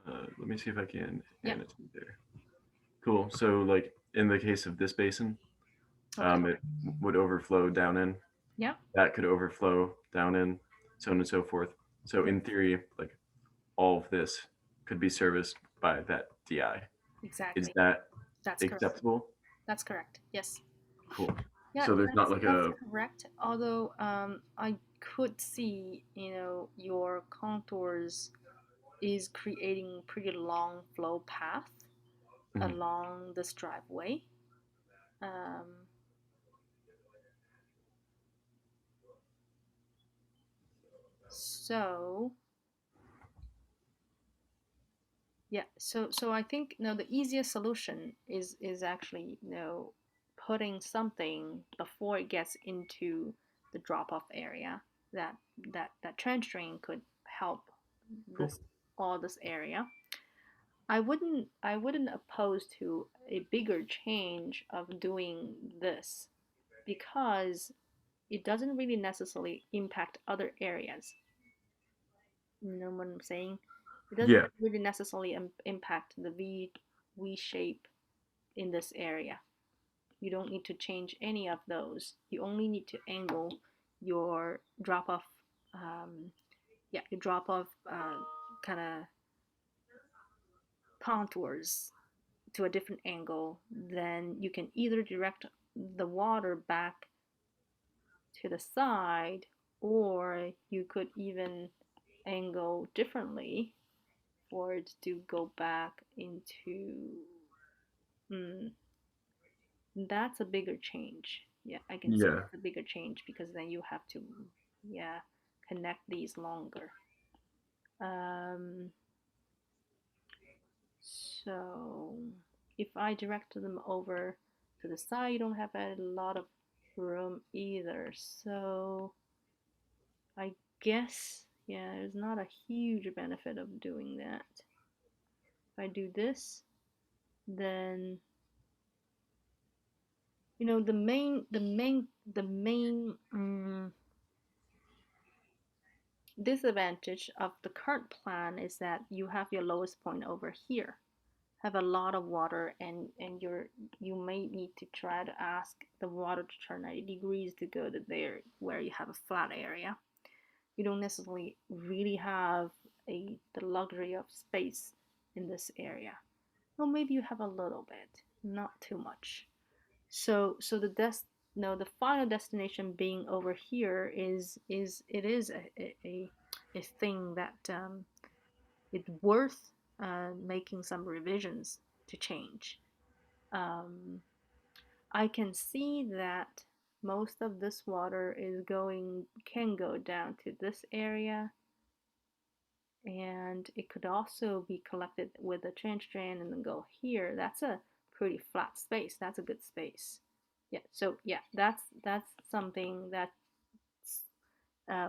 Let me see if I can Yeah. annotate there. Cool. So like in the case of this basin, it would overflow down in. Yeah. That could overflow down in, so on and so forth. So in theory, like all of this could be serviced by that DI. Exactly. Is that That's acceptable? Correct. That's correct. Yes. Cool. Yeah, So there's not like that's correct. Although I could see, your contours is creating pretty long flow path along this driveway. So yeah, so I think the easiest solution is actually putting something before it gets into the drop-off area that trench drain could help all this area. I wouldn't oppose to a bigger change of doing this because it doesn't really necessarily impact other areas. You know what I'm saying? It doesn't really necessarily impact the V shape in this area. You don't need to change any of those. You only need to angle your drop off, kind of contours to a different angle. Then you can either direct the water back to the side, or you could even angle differently for it to go back into. That's a bigger change. Yeah, I can see that's a bigger change because then you have to, connect these longer. So if I direct them over to the side, you don't have a lot of room either. So I guess, there's not a huge benefit of doing that. If I do this, then the main disadvantage of the current plan is that you have your lowest point over here, have a lot of water, and you may need to try to ask the water to turn 90 degrees to go to there where you have a flat area. You don't necessarily really have the luxury of space in this area. Well, maybe you have a little bit, not too much. So the final destination being over here is a thing that it's worth making some revisions to change. I can see that most of this water can go down to this area, and it could also be collected with a trench drain and then go here. That's a pretty flat space. That's a good space. Yeah, so that's something that's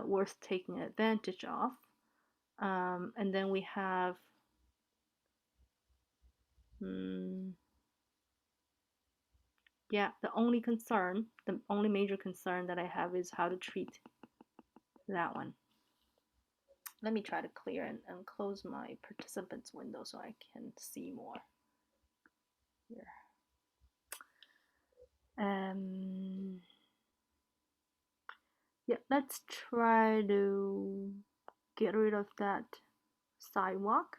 worth taking advantage of. And then we have the only major concern that I have is how to treat that one. Let me try to clear and close my participants window so I can see more here. Let's try to get rid of that sidewalk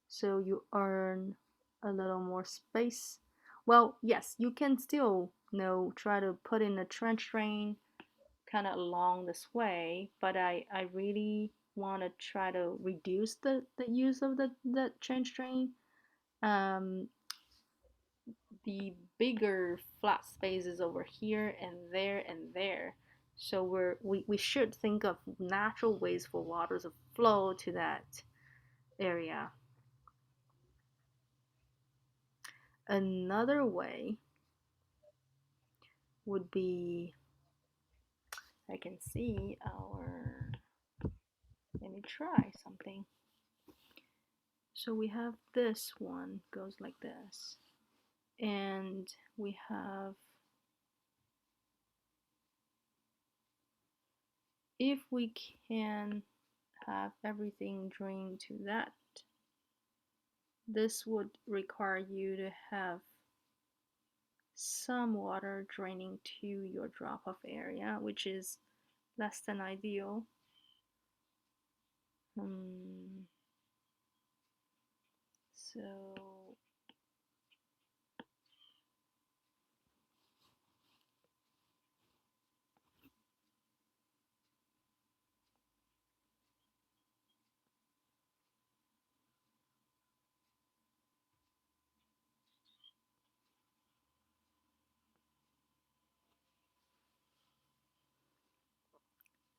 so you earn a little more space. Well, yes, you can still try to put in a trench drain kind of along this way, but I really want to try to reduce the use of the trench drain. The bigger flat spaces over here and there, So we should think of natural ways for water to flow to that area. Another way would be, I can see our, let me try something. So we have this one goes like this, and we have, if we can have everything drain to that, this would require you to have some water draining to your drop-off area, which is less than ideal.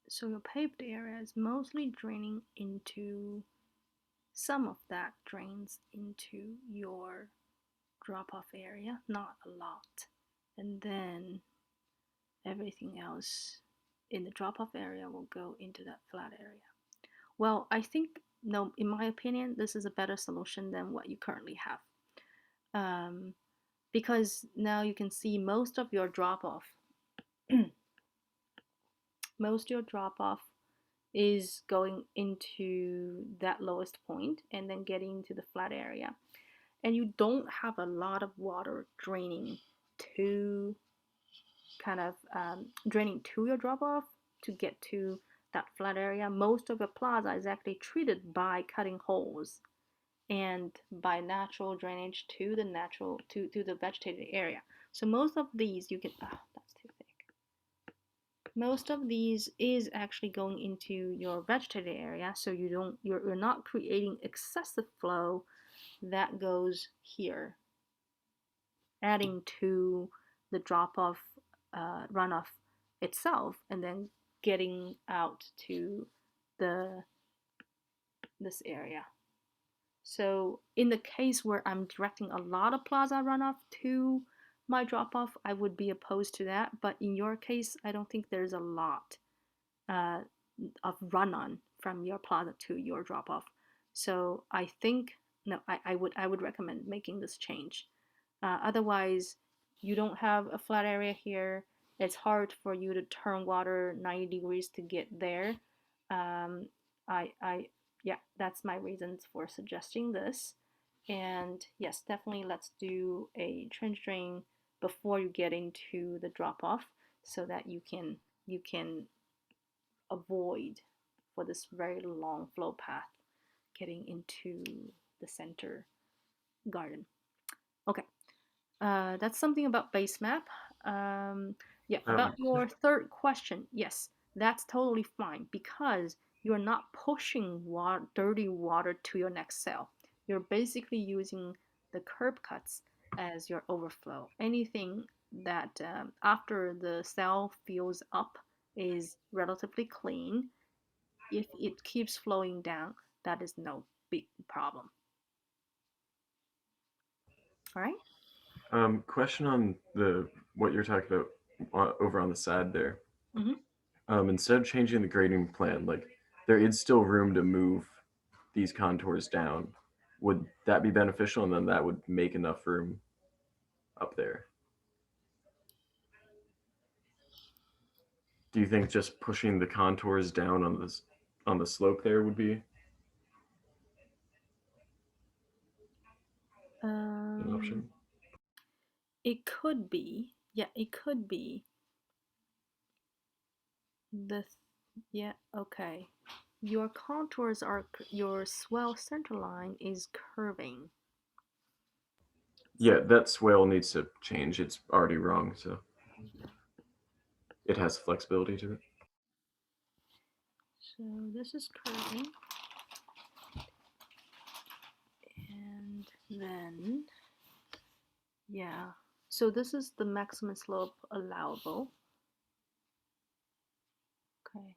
So your paved area is mostly draining into, some of that drains into your drop-off area, not a lot. And then everything else in the drop-off area will go into that flat area. Well, I think, no, in my opinion, this is a better solution than what you currently have. Because now you can see most of your drop-off is going into that lowest point and then getting to the flat area. And you don't have a lot of water draining to draining to your drop-off to get to that flat area. Most of the plaza is actually treated by cutting holes and by natural drainage to the vegetated area. So most of these you can, that's too thick. Most of these is actually going into your vegetated area, so you're not creating excessive flow that goes here, adding to the drop-off runoff itself, and then getting out to this area. So in the case where I'm directing a lot of plaza runoff to my drop-off, I would be opposed to that. But in your case, I don't think there's a lot of run-on from your plaza to your drop-off. So I think, no, I would recommend making this change. Otherwise, you don't have a flat area here. It's hard for you to turn water 90 degrees to get there. Yeah, that's my reasons for suggesting this. And yes, definitely let's do a trench drain before you get into the drop-off so that you can avoid for this very long flow path getting into the center garden. Okay, that's something about base map. Yeah, about your third question, yes, that's totally fine because you're not pushing dirty water to your next cell. You're basically using the curb cuts as your overflow. Anything that after the cell fills up is relatively clean. If it keeps flowing down, that is no big problem. All right. Question on what you're talking about over on the side there. Mm-hmm. Instead of changing the grading plan, like there is still room to move these contours down. Would that be beneficial? And then that would make enough room up there. Do you think just pushing the contours down on the slope there would be an option? It could be. Yeah, it could be. Yeah, okay. Your contours are, your swell center line is curving. Yeah, that swale needs to change. It's already wrong, so it has flexibility to it. So this is curving. And then, yeah. So this is the maximum slope allowable. Okay.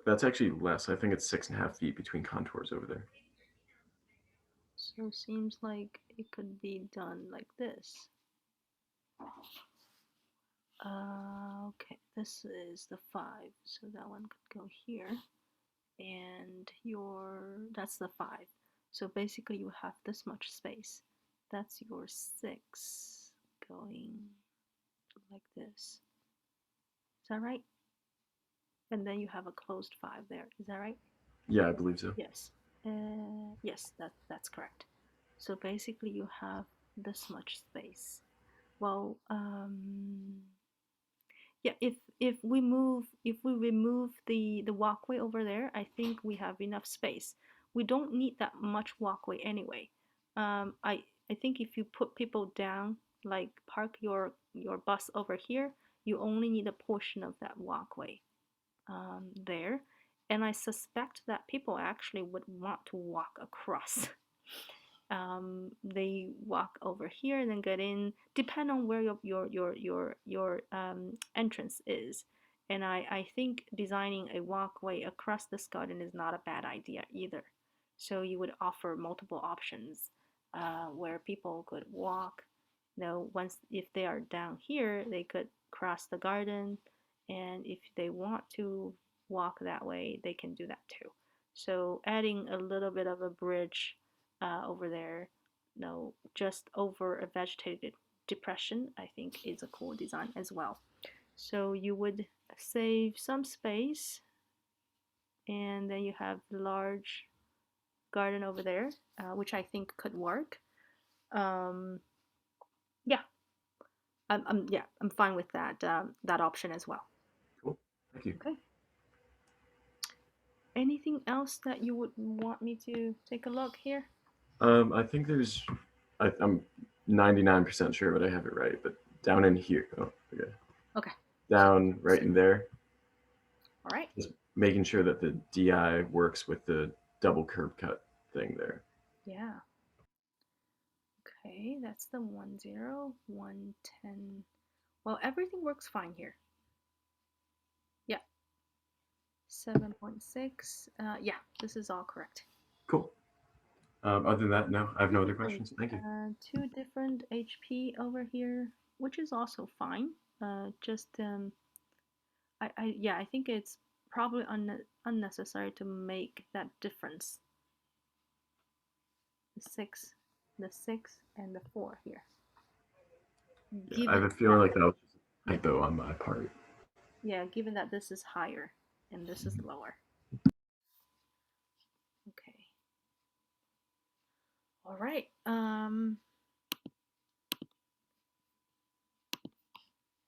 That's actually less. I think it's 6.5 feet between contours over there. So seems like it could be done like this. Okay, this is the 5, so that one could go here, and that's the 5. So basically you have this much space. That's your 6 going like this. Is that right? And then you have a closed 5 there. Is that right? Yeah, I believe so. Yes. Yes, that's correct. So basically you have this much space. Well, yeah, if we remove the walkway over there, I think we have enough space. We don't need that much walkway anyway. I think if you put people down, like park your bus over here, you only need a portion of that walkway there. And I suspect that people actually would want to walk across. They walk over here and then get in, depend on where your entrance is. And I think designing a walkway across this garden is not a bad idea either. So you would offer multiple options where people could walk. You know, if they are down here, they could cross the garden, and if they want to walk that way, they can do that too. So adding a little bit of a bridge over there, no, just over a vegetated depression, I think is a cool design as well. So you would save some space, and then you have the large garden over there, which I think could work. Yeah, I'm fine with that that option as well. Cool. Thank you. Okay. Anything else that you would want me to take a look here? I think I'm 99% sure, but I have it right. But down in here. Oh, okay. Okay. Down right in there. All right. Just making sure that the DI works with the double curb cut thing there. Yeah. Okay, that's the 10, 110. Well, everything works fine here. Yeah. 7.6. Yeah, this is all correct. Cool. Other than that, no, I have no other questions. Thank you. 2 different HP over here, which is also fine. I think it's probably unnecessary to make that difference. The 6 and the 4 here. Yeah, I have a feeling like that was a typo on my part. Yeah, given that this is higher and this is lower. Okay. All right.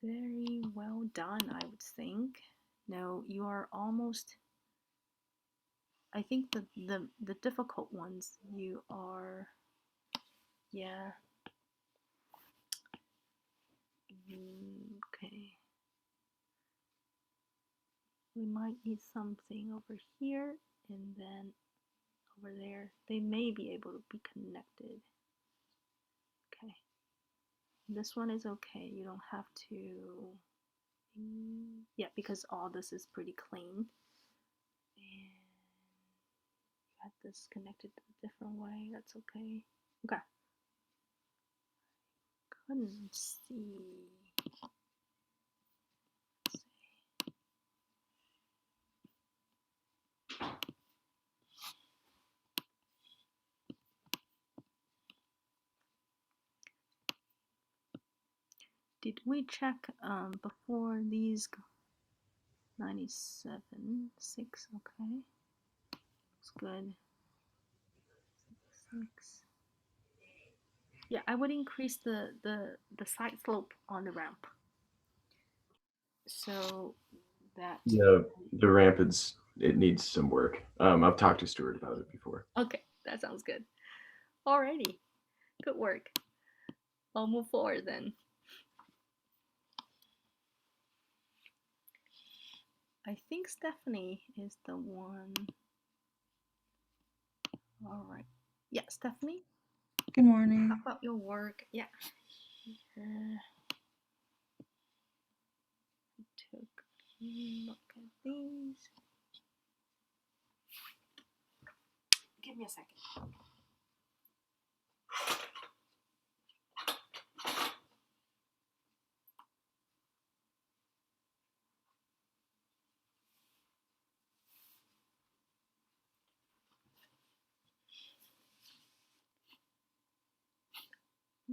Very well done, I would think. Now you are almost. I think the difficult ones you are. Yeah. Okay. We might need something over here and then over there. They may be able to be connected. Okay. This one is okay. You don't have to. Yeah, because all this is pretty clean. And you had this connected a different way. That's okay. Okay. Couldn't see. Did we check before these 97, 6, okay. Looks good. 6. Yeah, I would increase the side slope on the ramp. So that the ramp it needs some work. I've talked to Stuart about it before. Okay, that sounds good. Alrighty. Good work. I'll move forward then. I think Stephanie is the one. All right. Yeah, Stephanie. Good morning. How about your work? Yeah. Took Look at these. Give me a second.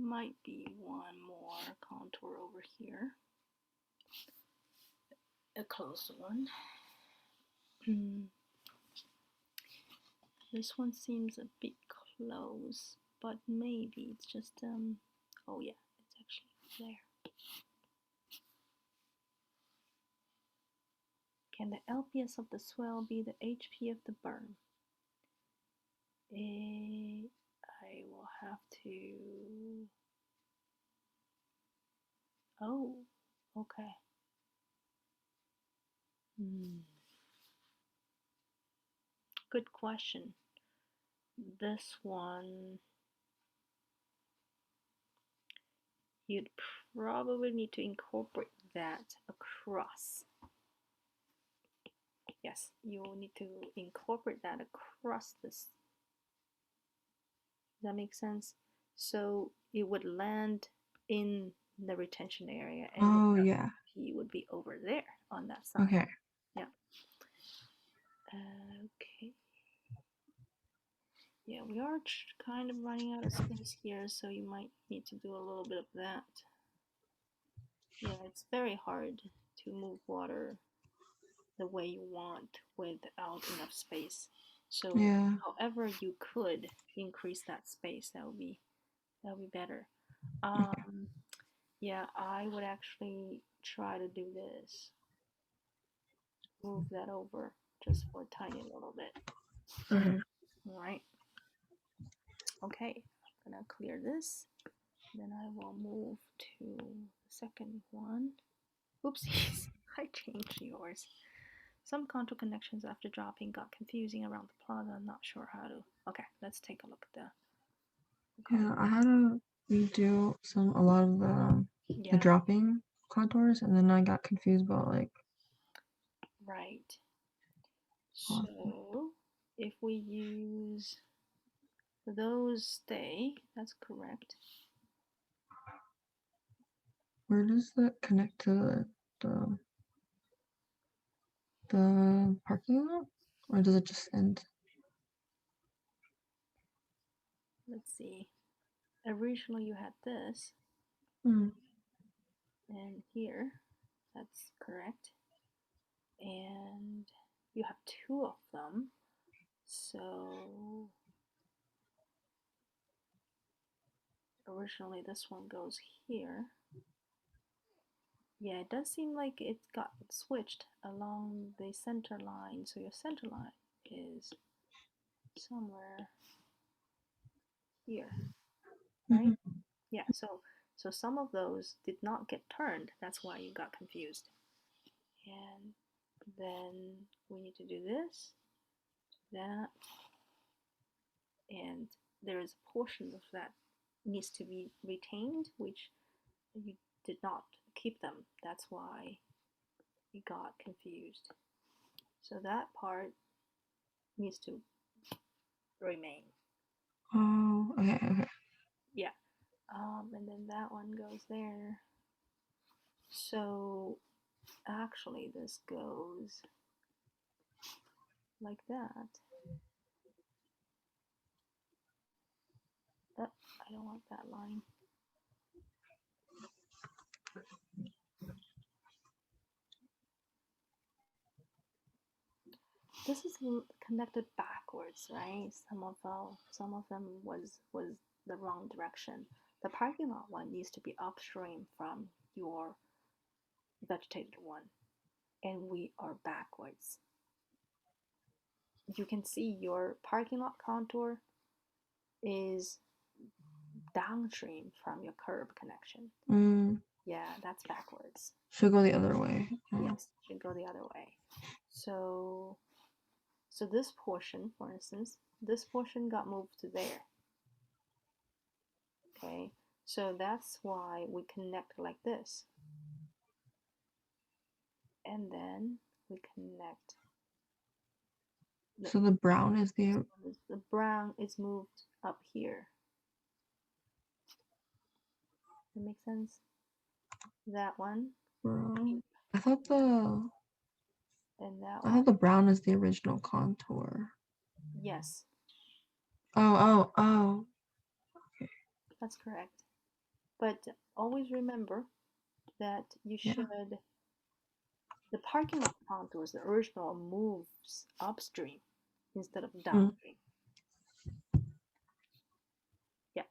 Might be one more contour over here. A close one. This one seems a bit close, but maybe it's just oh yeah, it's actually there. Can the LPS of the swell be the HP of the berm? I will have to. Oh, okay. Good question. This one, you'd probably need to incorporate that across. Yes, you will need to incorporate that across this. Does that make sense? So it would land in the retention area, and the LP would be over there on that side. Okay. Yeah. Okay. Yeah, we are kind of running out of space here, so you might need to do a little bit of that. Yeah, it's very hard to move water the way you want without enough space. So however you could increase that space, that would be better. Yeah, I would actually try to do this. Move that over just for a tiny little bit. All right. Okay, I'm gonna clear this. Then I will move to the second one. Oopsies, I changed yours. Some contour connections after dropping got confusing around the plaza. I'm not sure how to. Okay, let's take a look at the Yeah, I had to redo a lot of the dropping contours, and then I got confused about like. Right. So if we use those stay, that's correct. Where does that connect to the parking lot, or does it just end? Let's see. Originally you had this, and here, that's correct. And you have two of them, so originally this one goes here. Yeah, it does seem like it got switched along the center line, so your center line is somewhere here, right? Yeah, so some of those did not get turned, that's why you got confused. And then we need to do this, that, and there is a portion of that needs to be retained, which you did not keep them. That's why you got confused. So that part needs to remain. Oh, okay. Yeah. And then that one goes there. So actually this goes like that. I don't want that line. This is connected backwards, right? Some of them was the wrong direction. The parking lot one needs to be upstream from your vegetated one, and we are backwards. You can see your parking lot contour is downstream from your curb connection. Yeah, that's backwards. Should go the other way. Yes, should go the other way. So this portion, for instance, this portion got moved to there. Okay, so that's why we connect like this. and then we connect. So the brown is the The brown is moved up here. That makes sense? That one brown. I thought the and that one. brown is the original contour. Yes, Oh. that's correct. But always remember that you Yeah. should, the parking lot contours, the original moves upstream instead of downstream. Yeah.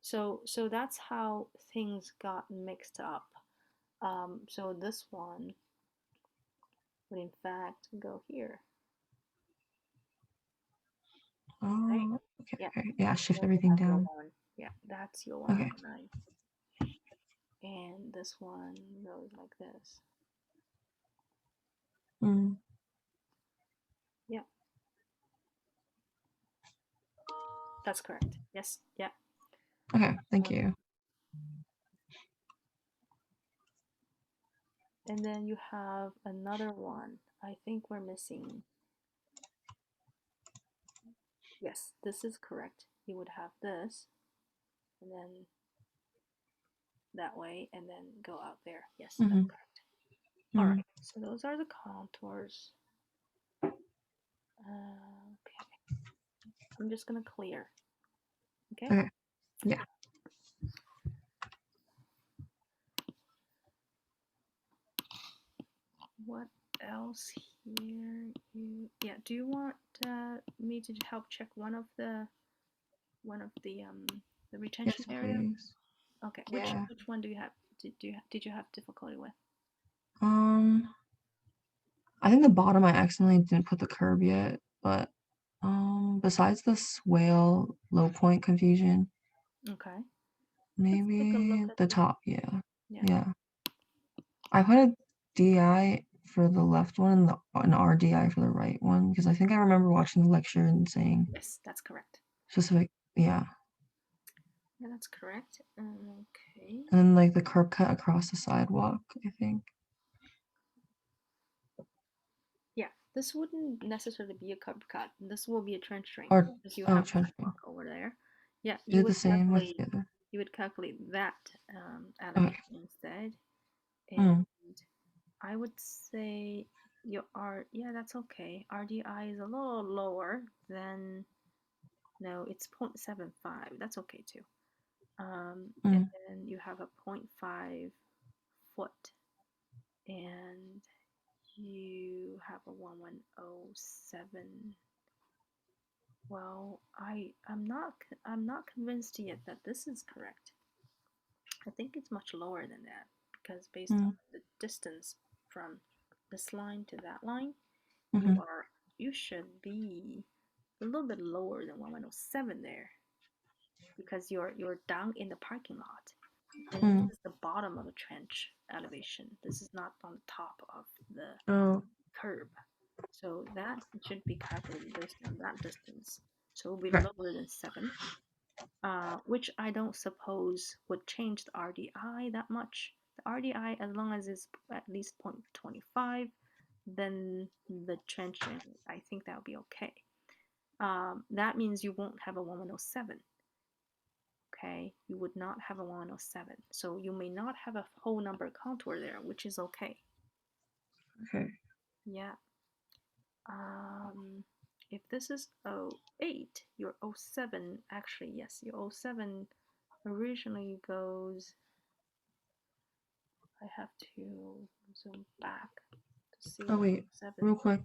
So that's how things got mixed up. So this one would in fact go here. Right? Oh, okay. Yeah. Okay. Yeah, shift Then you everything have your down. Yeah, that's your Okay. 119. And this one goes like this. Mm. Yeah. That's correct. Yes. Yeah. Okay, thank you. And then you have another one. I think we're missing. Yes, this is correct. You would have this, and then that way, and then go out there. Yes, that's correct. All right. So those are the contours. Okay. I'm just gonna clear. Okay. Okay. Yeah. What else here? Do you want me to help check one of the retention Yes, area? please. Okay. Yeah. Which one do you have? Did you have difficulty with? I think the bottom I accidentally didn't put the curb yet, but besides the swale low point confusion, Okay. maybe the top, Yeah. yeah. I put a DI for the left one and an RDI for the right one because I think I remember watching the lecture and saying Yes, that's correct. specific, yeah. Yeah, that's correct. Okay. And then like the curb cut across the sidewalk, I think. Yeah, this wouldn't necessarily be a curb cut. This will be a trench drain Or because you oh, have trench drain. sidewalk over there. Yeah, Is it the same with the other? you would calculate that elevation instead, Mm. and I would say your yeah, that's okay. RDI is a little lower than, no, it's 0.75. That's okay too. And then you have a 0.5 foot, and you have a 1107. Well, I'm not convinced yet that this is correct. I think it's much lower than that because based on the distance from this line to that line, you should be a little bit lower than 1107 there because you're down in the parking lot. And this is the bottom of a trench elevation. This is not on top of the curb. So that should be calculated based on that distance. So it will be lower than 7, which I don't suppose would change the RDI that much. The RDI, as long as it's at least 0.25, then the trench drain, I think that would be okay. That means you won't have a 1107. Okay, you would not have a 107. So you may not have a whole number contour there, which is okay. Okay. Yeah. If this is 08, your 07, actually, yes, your 07 originally goes, I have to zoom back to see. Oh wait, real quick.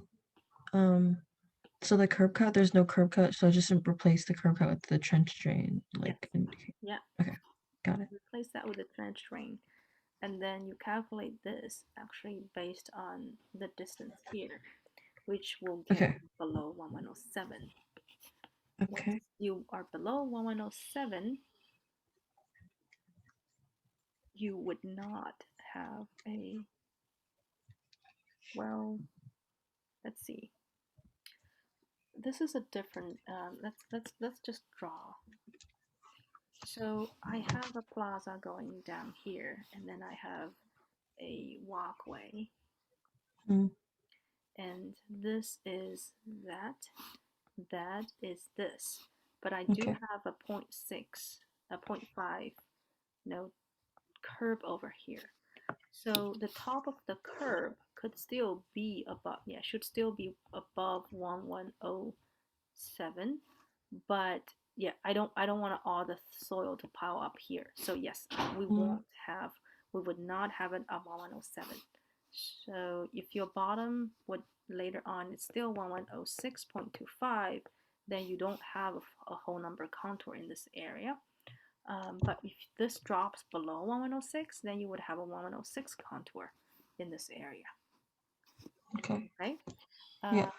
So the curb cut, there's no curb cut, so I just replace the curb cut with the trench drain. Like, yeah. Okay, got it. Replace that with a trench drain. And then you calculate this actually based on the distance here, which will get below 1107. Okay. Once you are below 1107, you would not have a, well, let's see. This is a different, let's just draw. So I have a plaza going down here, and then I have a walkway Mm. And this is that. That is this. But I do Okay. have a 0.6, a 0.5, curb over here. So the top of the curb could still be above, should still be above 1107. But yeah, I don't want all the soil to pile up here. So yes, we would not have it above 1107. So if your bottom would later on it's still 1106.25, then you don't have a whole number contour in this area. But if this drops below 1106, then you would have a 1106 contour in this area. Okay. Right? Yeah.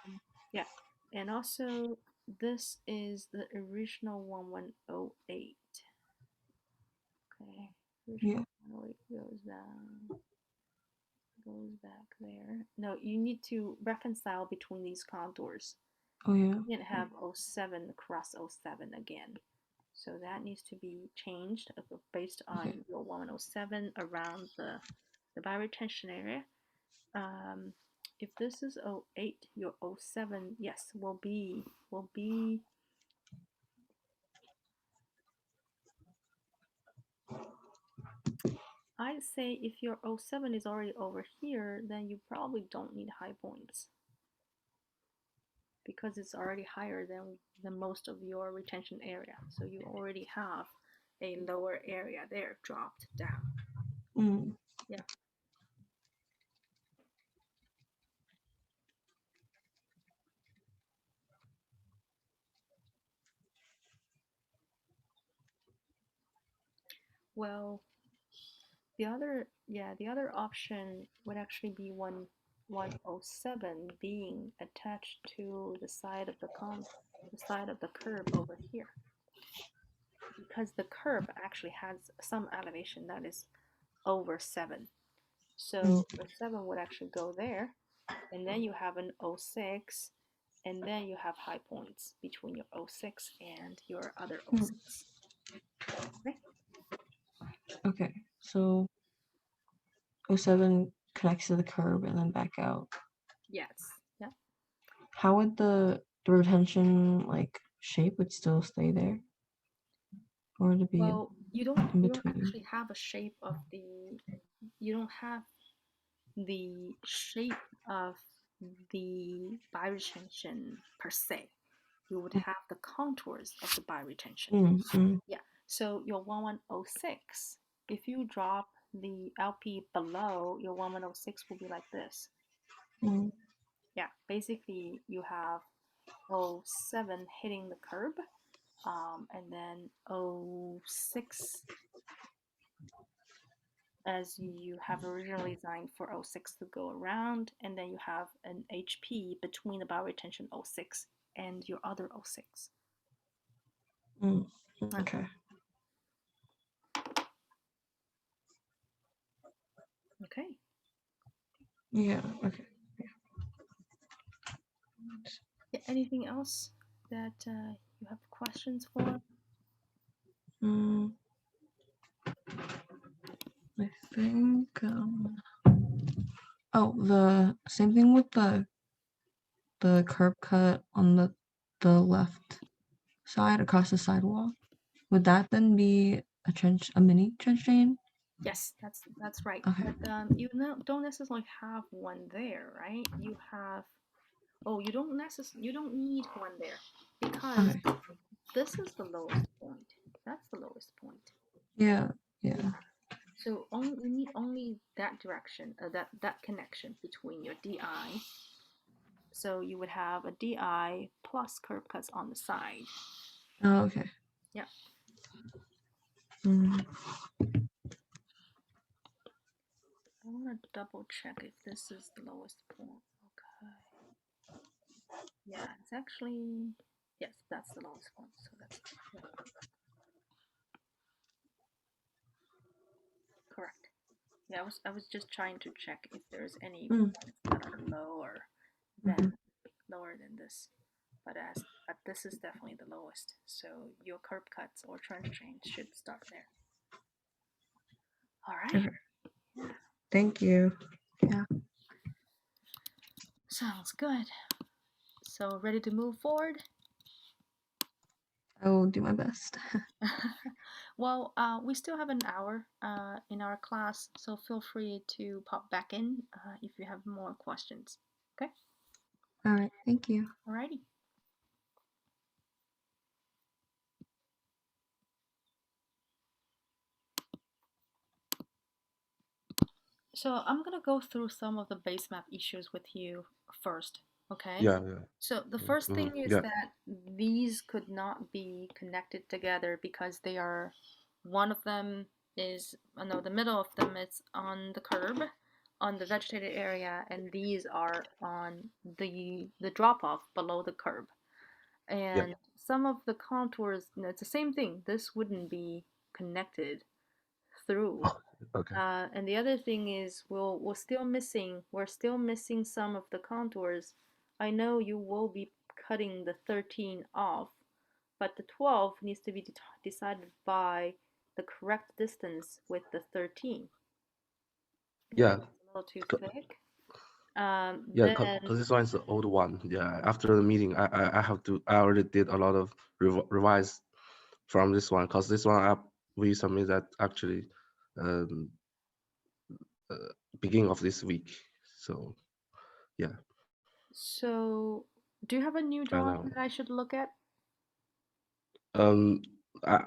Yeah. And also, this is the original 1108. Okay. Original 108 goes down. Goes back there. No, you need to reconcile between these contours. Oh yeah. You can't have 07 cross 07 again. So that needs to be changed based on your 107 around the bioretention area. If this is 08, your 07, yes, will be I'd say if your 07 is already over here, then you probably don't need high points because it's already higher than most of your retention area. So you already have a lower area there dropped down. Mm. Yeah. Well, the other option would actually be 107 being attached to the side of the curb over here, because the curb actually has some elevation that is over 7. So the 7 would actually go there, and then you have an 06, and then you have high points between your 06 and your other 06. Okay. Okay. So 07 connects to the curb and then back out. Yes. Yeah. How would the retention shape would still stay there? Or would it be Well, you don't actually have a shape of you don't have the shape of the bioretention per se. You would have the contours of the bioretention. Yeah. So your 1106, if you drop the LP below, your 1106 will be like this. Yeah. Basically, you have 07 hitting the curb, and then 06 as you have originally designed for 06 to go around, and then you have an HP between the bioretention 06 and your other 06. Okay. Okay. Yeah. Okay. Yeah, anything else that you have questions for? I think the same thing with the curb cut on the left side across the sidewalk. Would that then be a mini trench drain? Yes, that's right. Okay. But you don't necessarily have one there, right? You have you don't need one there because this is the lowest point. That's the lowest point. Yeah. So we need only that direction, that connection between your DI. So you would have a DI plus curb cuts on the side. Oh, okay. Yeah. Mm. I want to double check if this is the lowest point. Okay. Yeah, it's actually, yes, that's the lowest point. So that's correct. Yeah, I was just trying to check if there's any points that are lower than this. But this is definitely the lowest. So your curb cuts or trench drains should start there. All right. Okay. Thank you. Yeah. Sounds good. So ready to move forward? I will do my best. Well, we still have an hour in our class, so feel free to pop back in if you have more questions. Okay? All right, thank you. Alrighty. So I'm gonna go through some of the base map issues with you first, okay? Yeah, yeah. So the first thing is Yeah. that these could not be connected together because they are, one of them is, no, the middle of them is on the curb, on the vegetated area, and these are on the drop off below the curb. And some of the contours, it's the same thing. This wouldn't be connected through. Okay. And the other thing is we're still missing some of the contours. I know you will be cutting the 13 off, but the 12 needs to be decided by the correct distance with the 13. Yeah. It's a little too Co- thick. Yeah, Then because this one is the old one. Yeah. After the meeting, I already did a lot of revise from this one because this one we submit that actually um beginning of this week. So yeah. so do you have a new I drawing know. that I should look at?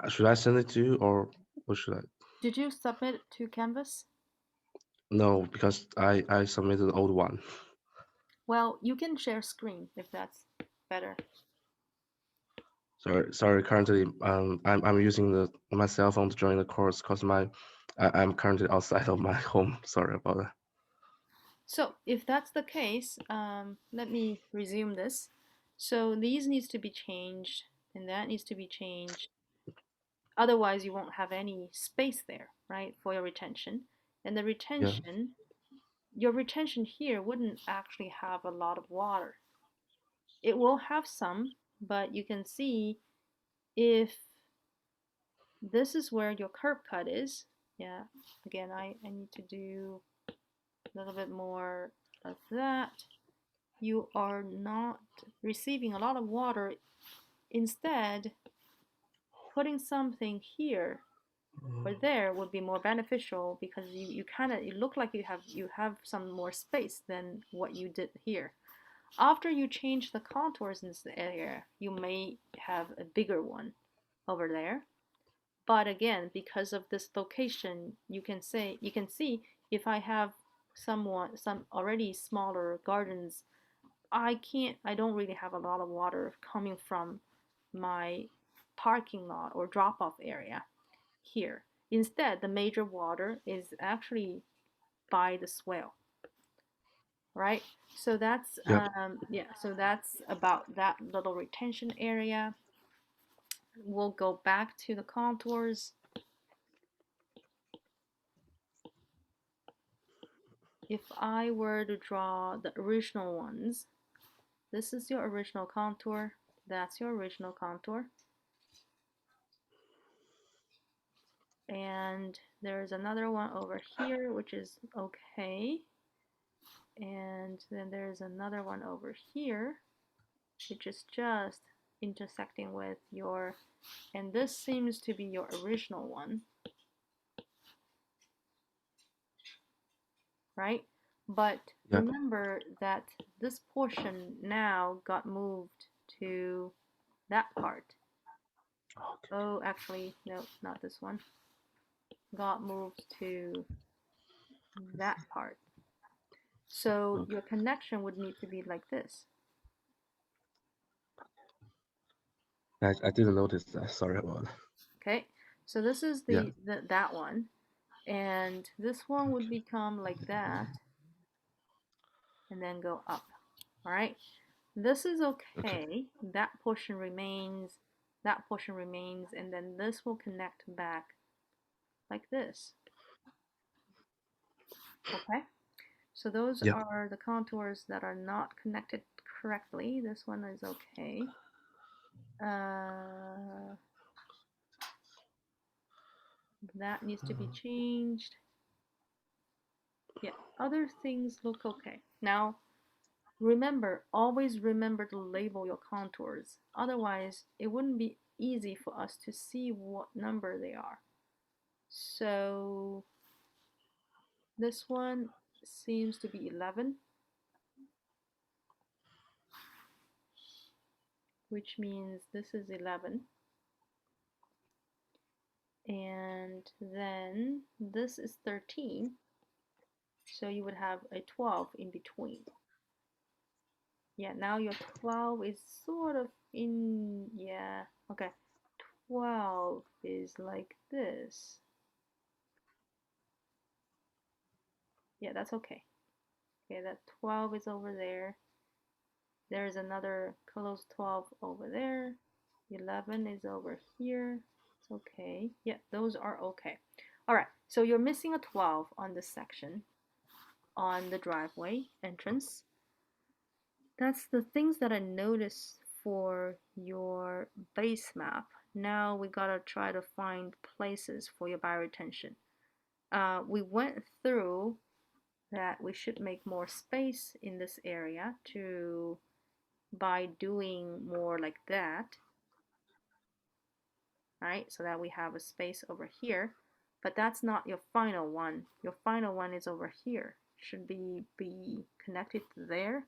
Should I send it to you or what should I? Did you submit it to Canvas? No, because I submitted the old one. Well, you can share screen if that's better. Sorry. Currently, I'm using my cell phone to join the course because I'm currently outside of my home. Sorry about that. So if that's the case, let me resume this. So these needs to be changed and that needs to be changed. Otherwise you won't have any space there, right, for your retention. And the retention, your retention here wouldn't actually have a lot of water. It will have some, but you can see if this is where your curb cut is. Yeah, again, I need to do a little bit more of that. You are not receiving a lot of water. Instead, putting something here or there would be more beneficial because you kind of, it look like you have some more space than what you did here. After you change the contours in this area, you may have a bigger one over there. But again, because of this location, you can see if I have some already smaller gardens, I don't really have a lot of water coming from my parking lot or drop off area here. Instead, the major water is actually by the swale, right? So that's, so that's about that little retention area. We'll go back to the contours. If I were to draw the original ones, this is your original contour, that's your original contour. And there's another one over here, which is okay. And then there's another one over here, which is just intersecting with your, and this seems to be your original one, right? But remember that this portion now got moved to that part. Oh, actually, no, not this one. Got moved to that part. So your connection would need to be like this. I didn't notice that. Sorry about that. Okay, so this is that one, and this one would become like that, and then go up. All right, this is okay. That portion remains. That portion remains, and then this will connect back like this. Okay, so those are the contours that are not connected correctly. This one is okay. That needs to be changed. Yeah, other things look okay. Now, remember, always remember to label your contours. Otherwise, it wouldn't be easy for us to see what number they are. So this one seems to be 11, which means this is 11. And then this is 13. So you would have a 12 in between. Yeah, now your 12 is sort of in, yeah, okay. 12 is like this. Yeah, that's okay. Okay, that 12 is over there. There's another close 12 over there. 11 is over here. It's okay. Yeah, those are okay. All right, so you're missing a 12 on this section on the driveway entrance. That's the things that I noticed for your base map. Now we gotta try to find places for your bioretention. We went through that we should make more space in this area by doing more like that. Right, so that we have a space over here, but that's not your final one. Your final one is over here. Should be connected there.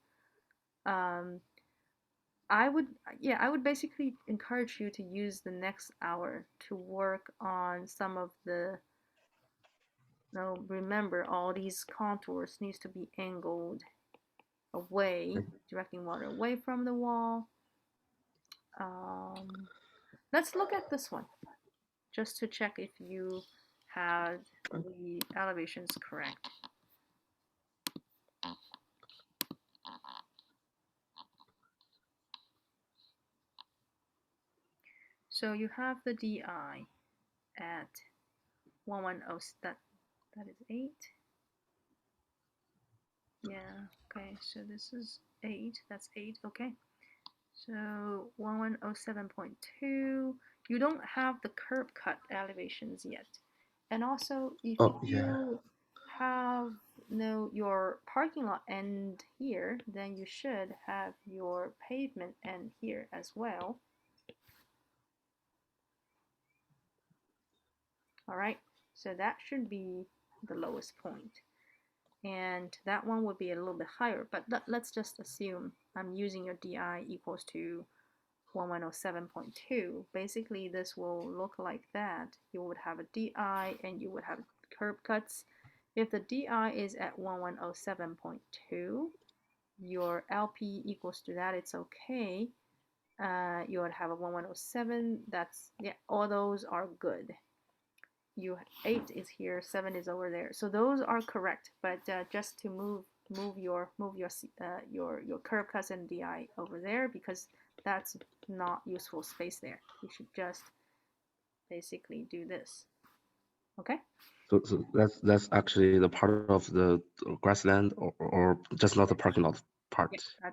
I would basically encourage you to use the next hour to work on some of the. Now remember, all these contours needs to be angled away, directing water away from the wall. Let's look at this one, just to check if you had the elevations correct. So you have the DI at 110, that is 8. Yeah, okay, so this is 8, that's 8, okay. So 1107.2, you don't have the curb cut elevations yet. And also, if you have your parking lot end here, then you should have your pavement end here as well. All right, so that should be the lowest point. And that one would be a little bit higher, but let's just assume I'm using your DI equals to 1107.2. Basically, this will look like that. You would have a DI and you would have curb cuts. If the DI is at 1107.2, your LP equals to that, it's okay. You would have a 1107. That's, yeah, all those are good. 8 is here, 7 is over there, so those are correct. But just to move your curb cuts and DI over there, because that's not useful space there. You should just basically do this. Okay. So that's actually the part of the grassland, or just not the parking lot part. Yeah,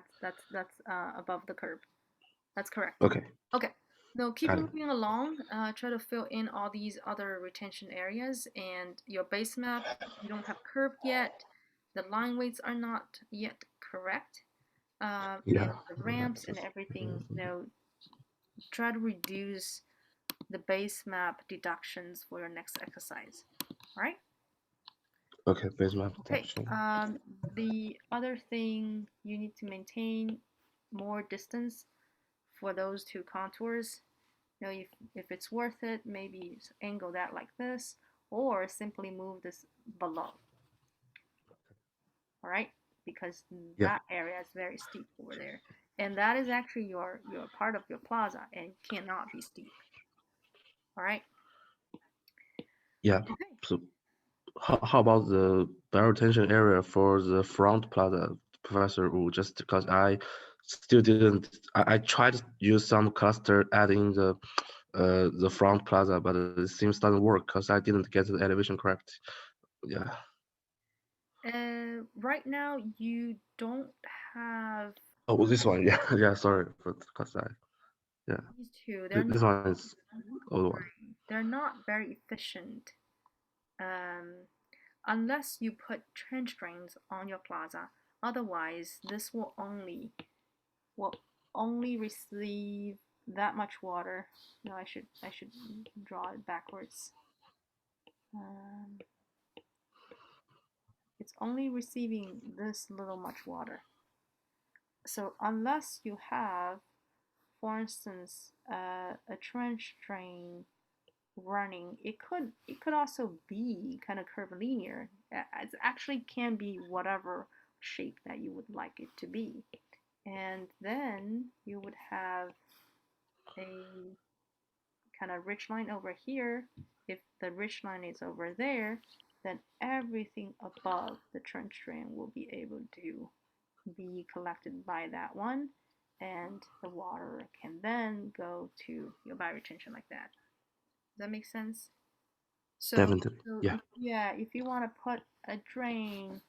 that's above the curb. That's correct. Okay. Okay. Now keep moving along. Try to fill in all these other retention areas, and your base map, you don't have curb yet. The line weights are not yet correct. And the ramps and everything. Try to reduce the base map deductions for your next exercise. All right. Okay, base map deduction. Okay. The other thing, you need to maintain more distance for those two contours. If it's worth it, maybe angle that like this, or simply move this below. All right, because that area is very steep over there, and that is actually your part of your plaza and cannot be steep. All right. Yeah. Okay. So how about the bioretention area for the front plaza, Professor Wu? Just because I still didn't, I tried to use some cluster adding the front plaza, but it seems doesn't work because I didn't get the elevation correct. Yeah. Right now you don't have. Oh, this one, yeah, yeah. Sorry for because yeah. These two, this one is old one. They're not very efficient. Unless you put trench drains on your plaza. Otherwise, this will only receive that much water. No, I should draw it backwards. It's only receiving this little much water. So unless you have, for instance, a trench drain running, it could also be kind of curvilinear. It actually can be whatever shape that you would like it to be. And then you would have a kind of ridge line over here. If the ridge line is over there, then everything above the trench drain will be able to be collected by that one, and the water can then go to your bioretention like that. Does that make sense? So, Definitely. Yeah. if you want to put a drain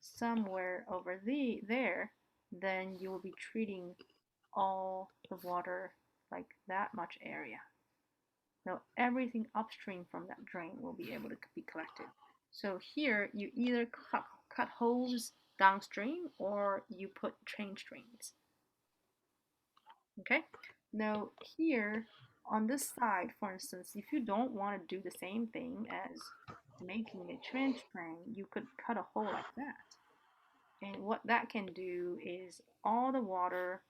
somewhere over there, then you will be treating all the water like that much area. Now everything upstream from that drain will be able to be collected. So here you either cut holes downstream or you put change drains. Okay. Now here on this side, for instance, if you don't want to do the same thing as making a trench drain, you could cut a hole like that. And what that can do is all the water,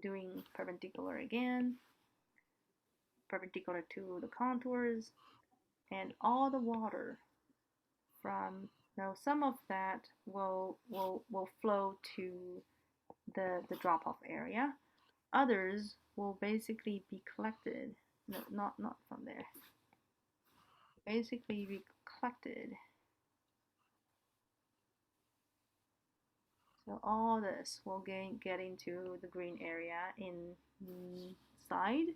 doing perpendicular again, perpendicular to the contours, and all the water from, now some of that will flow to the drop-off area. Others will basically be collected, no, not from there, basically be collected. So all this will get into the green area inside.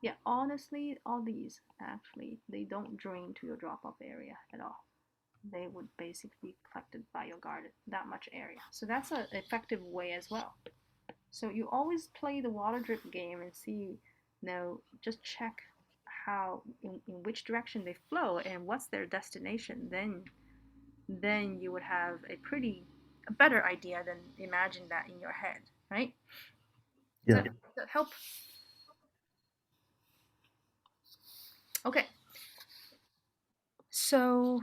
Yeah, honestly, all these actually, they don't drain to your drop-off area at all. They would basically be collected by your garden, that much area. So that's an effective way as well. So you always play the water drip game and see, just check how, in which direction they flow and what's their destination. Then you would have a better idea than imagine that in your head, right? Yeah. Does that help? Okay. So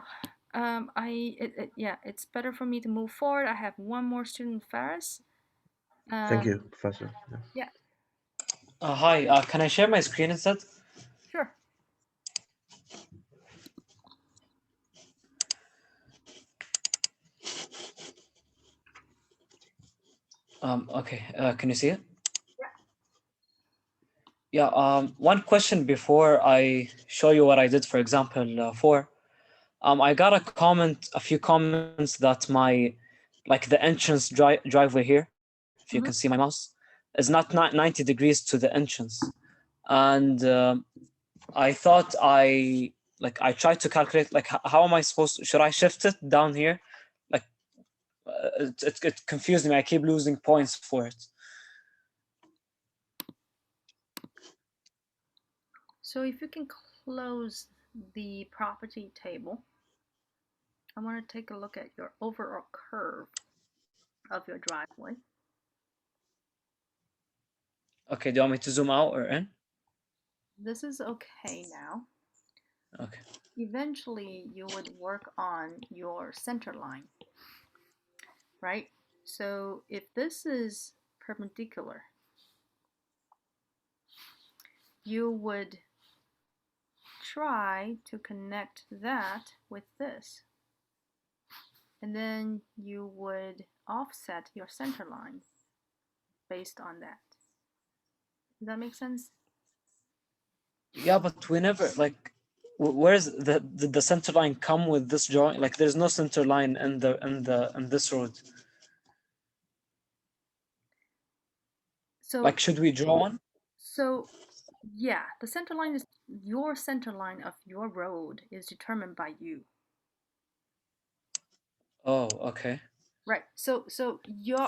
it's better for me to move forward. I have one more student, Faris. Thank you, Professor. Yeah. Hi, can I share my screen instead? Sure. Okay, can you see it? Yeah, one question before I show you what I did, for example, 4. I got a few comments that the entrance driveway here, if you can see my mouse, is not 90 degrees to the entrance. And I thought I tried to calculate, how am I supposed to, should I shift it down here? It confused me. I keep losing points for it. So if you can close the property table, I want to take a look at your overall curve of your driveway. Okay, do you want me to zoom out or in? This is okay now. Okay. Eventually, you would work on your center line, right? So if this is perpendicular, you would try to connect that with this. And then you would offset your center line based on that. Does that make sense? Yeah, but we never, where's the center line come with this drawing? There's no center line in this road. So should we draw one? So yeah, the center line is your center line of your road is determined by you. Oh, okay. Right. So your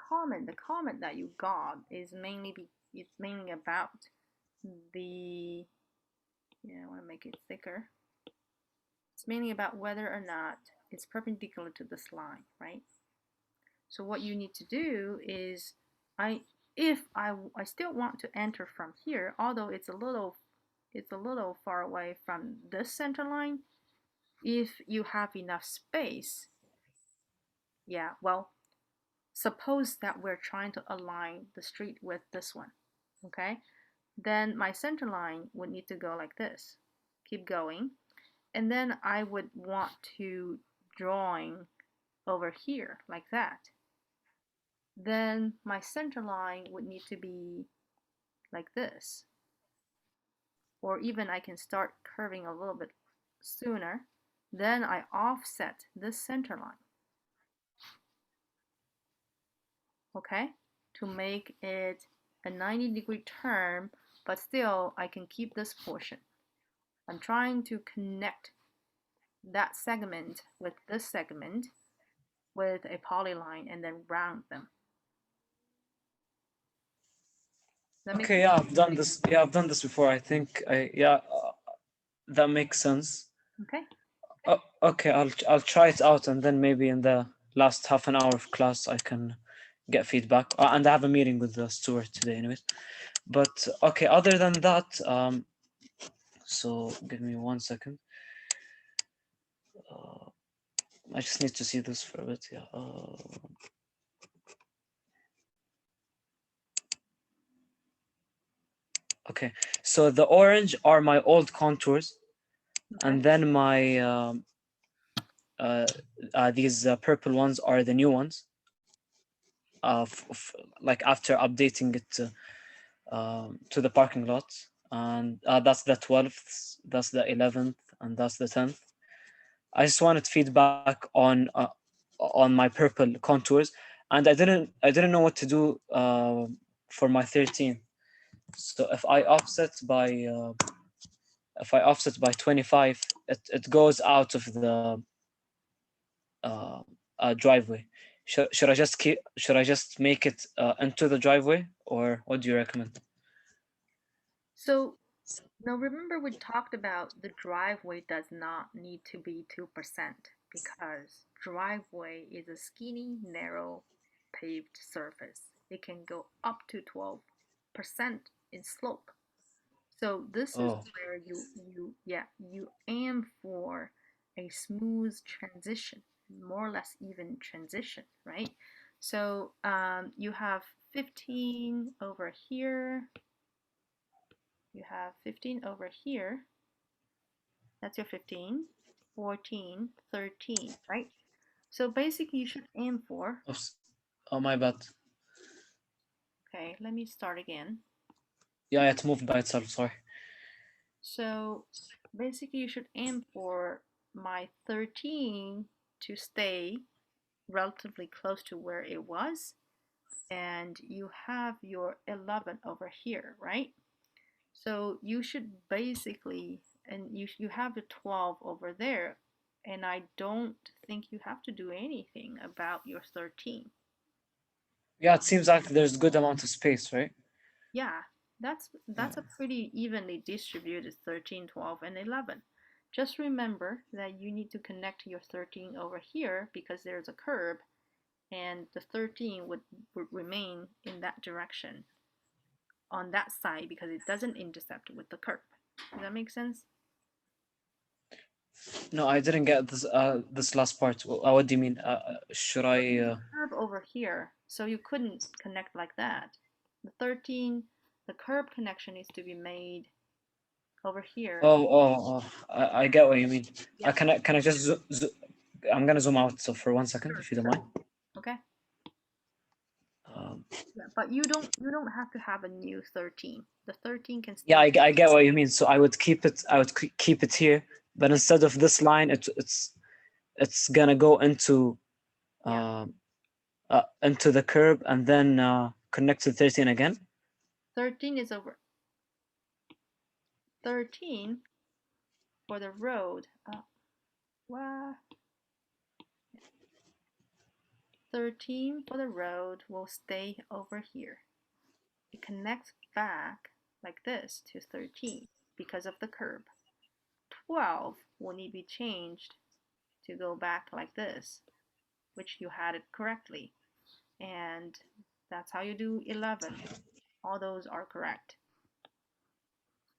comment, the comment that you got is mainly about the, I want to make it thicker. It's mainly about whether or not it's perpendicular to this line, right? So what you need to do is, if I still want to enter from here, although it's a little far away from this center line, if you have enough space, yeah, well, suppose that we're trying to align the street with this one, okay? Then my center line would need to go like this, keep going, and then I would want to drawing over here like that. Then my center line would need to be like this. Or even I can start curving a little bit sooner. Then I offset this center line. Okay? To make it a 90-degree turn, but still I can keep this portion. I'm trying to connect that segment with this segment with a polyline and then round them. Okay, yeah, I've done this. Yeah, I've done this before. I think that makes sense. Okay. Okay, I'll try it out, and then maybe in the last half an hour of class I can get feedback. And I have a meeting with Stuart today, anyways. But okay, other than that, so give me 1 second. I just need to see this for a bit. Yeah. Okay, so the orange are my old contours, and then my these purple ones are the new ones. Like after updating it to the parking lot, and that's the 12th, that's the 11th, and that's the 10th. I just wanted feedback on my purple contours, and I didn't know what to do for my 13. So if I offset by 25, it goes out of the driveway. Should I just make it into the driveway, or what do you recommend? So now remember we talked about the driveway does not need to be 2% because driveway is a skinny, narrow, paved surface. It can go up to 12% in slope. So this is where you aim for a smooth transition, more or less even transition, right? So you have 15 over here. You have 15 over here. That's your 15, 14, 13, right? So basically you should aim for. Oh, my bad. Okay, let me start again. Yeah, it moved by itself, sorry. So basically you should aim for my 13 to stay relatively close to where it was. And you have your 11 over here, right? So you should basically, and you have the 12 over there, and I don't think you have to do anything about your 13. Yeah, it seems like there's a good amount of space, right? Yeah, that's a pretty evenly distributed 13, 12, and 11. Just remember that you need to connect your 13 over here because there's a curb, and the 13 would remain in that direction on that side because it doesn't intercept with the curb. Does that make sense? No, I didn't get this last part. What do you mean? Should I? Curb over here, so you couldn't connect like that. The 13, the curb connection needs to be made over here. I get what you mean. Yeah. Can I just I'm gonna zoom out so for 1 second, if you don't mind. Okay. Yeah, but you don't have to have a new 13. The 13 can. Yeah, I get what you mean. So I would keep it here, but instead of this line, it's gonna go into the curb and then connect to 13 again. 13 is over. 13 for the road. Wow. 13 for the road will stay over here. It connects back like this to 13 because of the curb. 12 will need to be changed to go back like this, which you had it correctly. And that's how you do 11. All those are correct.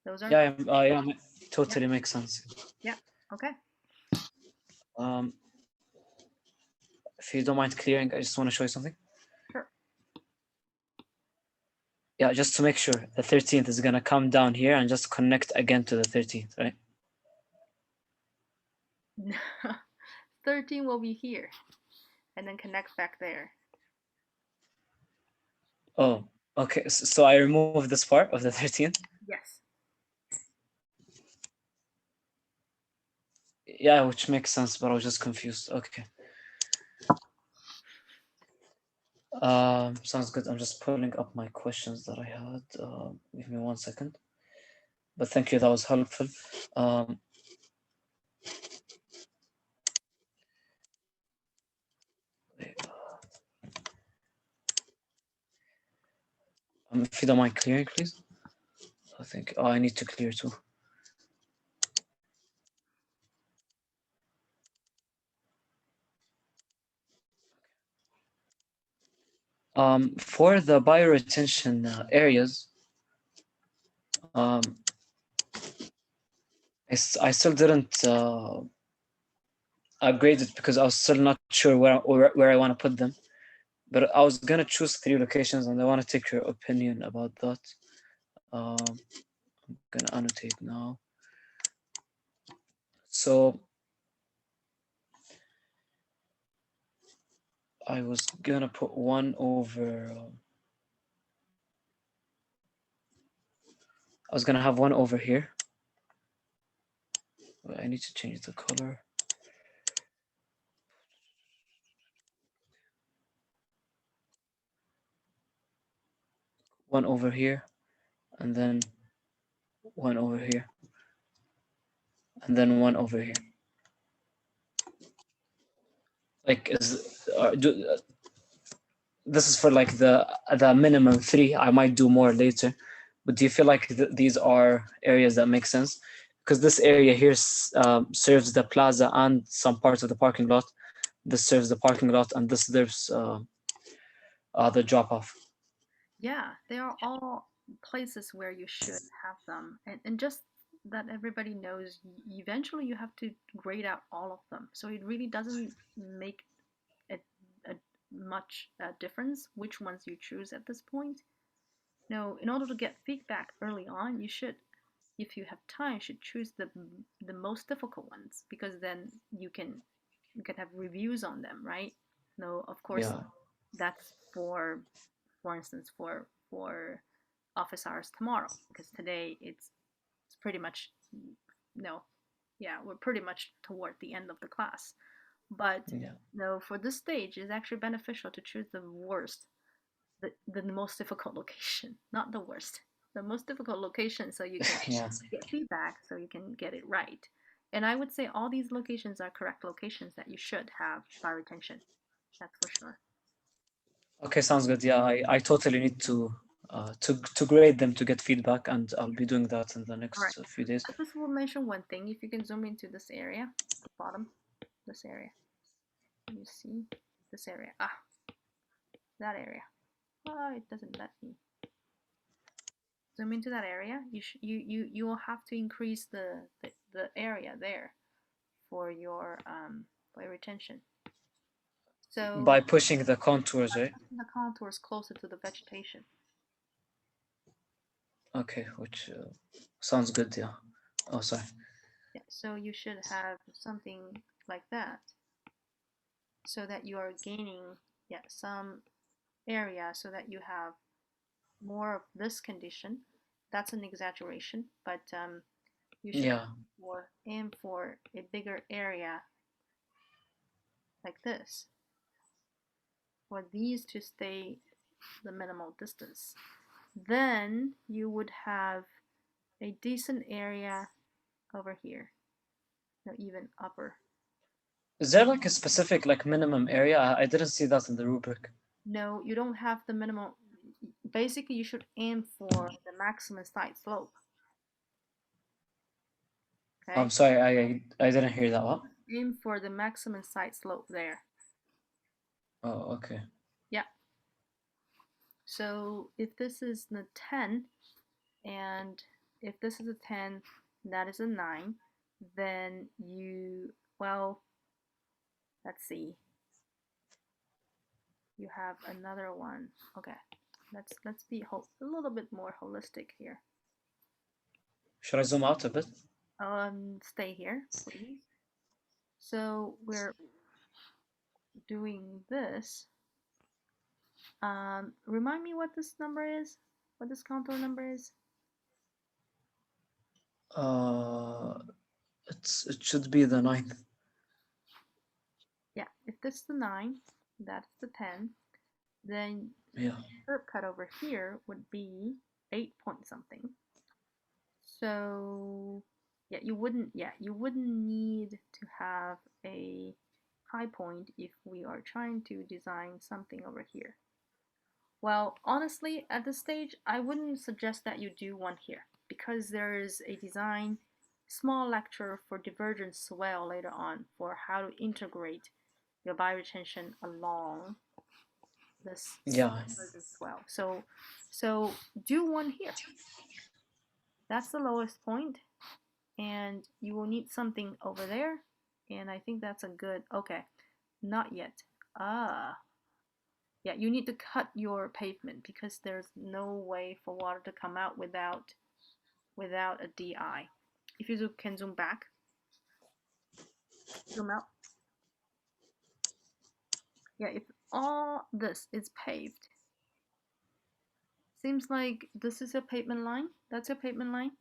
Those are Yeah, totally makes sense. Yeah, okay. If you don't mind clearing, I just want to show you something. Sure. Yeah, just to make sure the 13th is gonna come down here and just connect again to the 13th, right? 13 will be here and then connect back there. Oh, okay. So I remove this part of the 13th? Yes. Yeah, which makes sense, but I was just confused. Okay. Sounds good. I'm just pulling up my questions that I had. Give me 1 second. But thank you, that was helpful. If you don't mind clearing, please. I think I need to clear too. For the bioretention areas, I still didn't upgrade it because I was still not sure where I want to put them. But I was gonna choose 3 locations, and I want to take your opinion about that. I'm gonna annotate now. So I was gonna put one over. I was gonna have one over here. I need to change the color. One over here, and then one over here, and then one over here. Like, this is for like the minimum 3. I might do more later, but do you feel like these are areas that make sense? Because this area here serves the plaza and some parts of the parking lot. This serves the parking lot, and this serves the drop-off. Yeah, they are all places where you should have them. And just that everybody knows, eventually you have to grade out all of them. So it really doesn't make a much difference which ones you choose at this point. No, in order to get feedback early on, you should, if you have time, should choose the most difficult ones, because then you can have reviews on them, right? No, of course, Yeah. that's for instance, for office hours tomorrow, because today it's pretty much we're pretty much toward the end of the class. But for this stage, it's actually beneficial to choose the worst, the most difficult location, not the worst, the most difficult location, so you can get feedback, so you can get it right. And I would say all these locations are correct locations that you should have bioretention. That's for sure. Okay, sounds good. Yeah, I totally need to grade them to get feedback, and I'll be doing that in the next few days. I just will mention one thing. If you can zoom into this area, the bottom, this area. You see this area. That area. Oh, it doesn't let me zoom into that area. You will have to increase the area there for your retention. So by pushing the contours, right? The contours closer to the vegetation. Okay, which sounds good. Yeah. Oh, sorry. Yeah, so you should have something like that, so that you are gaining some area, so that you have more of this condition. That's an exaggeration, but you should aim for a bigger area like this, for these to stay the minimal distance. Then you would have a decent area over here, even upper. Is there like a specific minimum area? I didn't see that in the rubric. No, you don't have the minimum. Basically, you should aim for the maximum side slope. Okay? I'm sorry, I didn't hear that one. aim for the maximum side slope there. Oh, okay. Yeah. So if this is the 10, and if this is a 10, that is a 9, then you, well, let's see. You have another one. Okay, let's be a little bit more holistic here. Should I zoom out a bit? Stay here, please. So we're doing this. Remind me what this number is. What this contour number is? It should be the 9th. Yeah, if this is the 9, that's the 10. Then Yeah. curb cut over here would be 8 point something. So yeah, you wouldn't need to have a high point if we are trying to design something over here. Well, honestly, at this stage, I wouldn't suggest that you do one here because there is a small lecture for divergent swell later on for how to integrate your bioretention along this divergent swell. So do one here. That's the lowest point, and you will need something over there, and I think that's a good, okay, not yet. Yeah, you need to cut your pavement because there's no way for water to come out without a DI. If you can zoom back, zoom out. Yeah, if all this is paved, seems like this is a pavement line. That's a pavement line.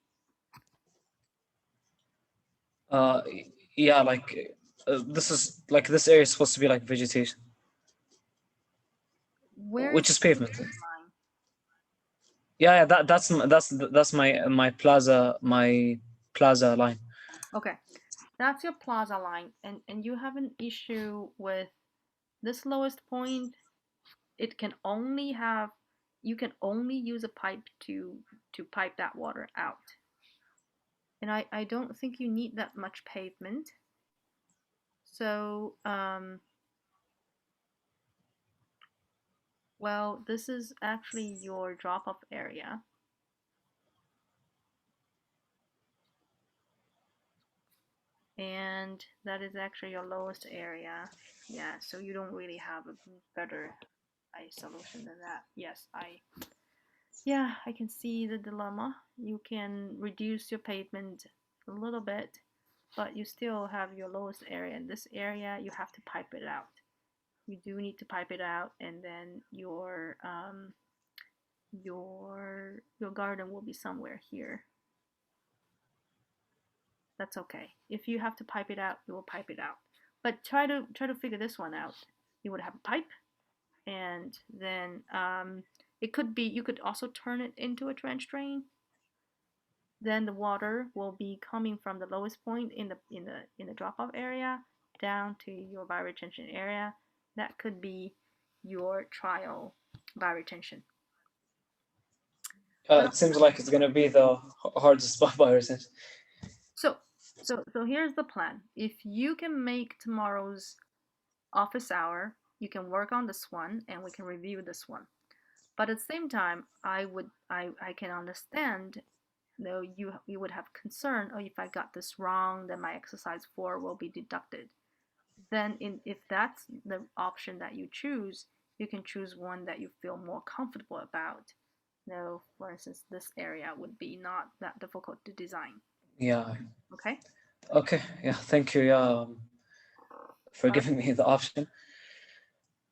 Yeah, like this is like this area is supposed to be like vegetation. Which is pavement. Yeah, that's my plaza line. Okay, that's your plaza line, and you have an issue with this lowest point. It can only have, you can only use a pipe to pipe that water out, and I don't think you need that much pavement. So well, this is actually your drop-off area. And that is actually your lowest area. Yeah, so you don't really have a better solution than that. Yes, I can see the dilemma. You can reduce your pavement a little bit, but you still have your lowest area. In this area, you have to pipe it out. You do need to pipe it out, and then your garden will be somewhere here. That's okay. If you have to pipe it out, you will pipe it out. But try to figure this one out. You would have a pipe, and then it could be, you could also turn it into a trench drain. Then the water will be coming from the lowest point in the drop-off area down to your bioretention area. That could be your trial bioretention. It seems like it's gonna be the hardest spot bioretention. So here's the plan. If you can make tomorrow's office hour, you can work on this one and we can review this one. But at the same time, I can understand, though, you would have concern, oh, if I got this wrong, then my exercise 4 will be deducted. Then if that's the option that you choose, you can choose one that you feel more comfortable about. No, for instance, this area would be not that difficult to design. Yeah. Okay. Okay. Yeah. Thank you. Yeah. For giving me the option.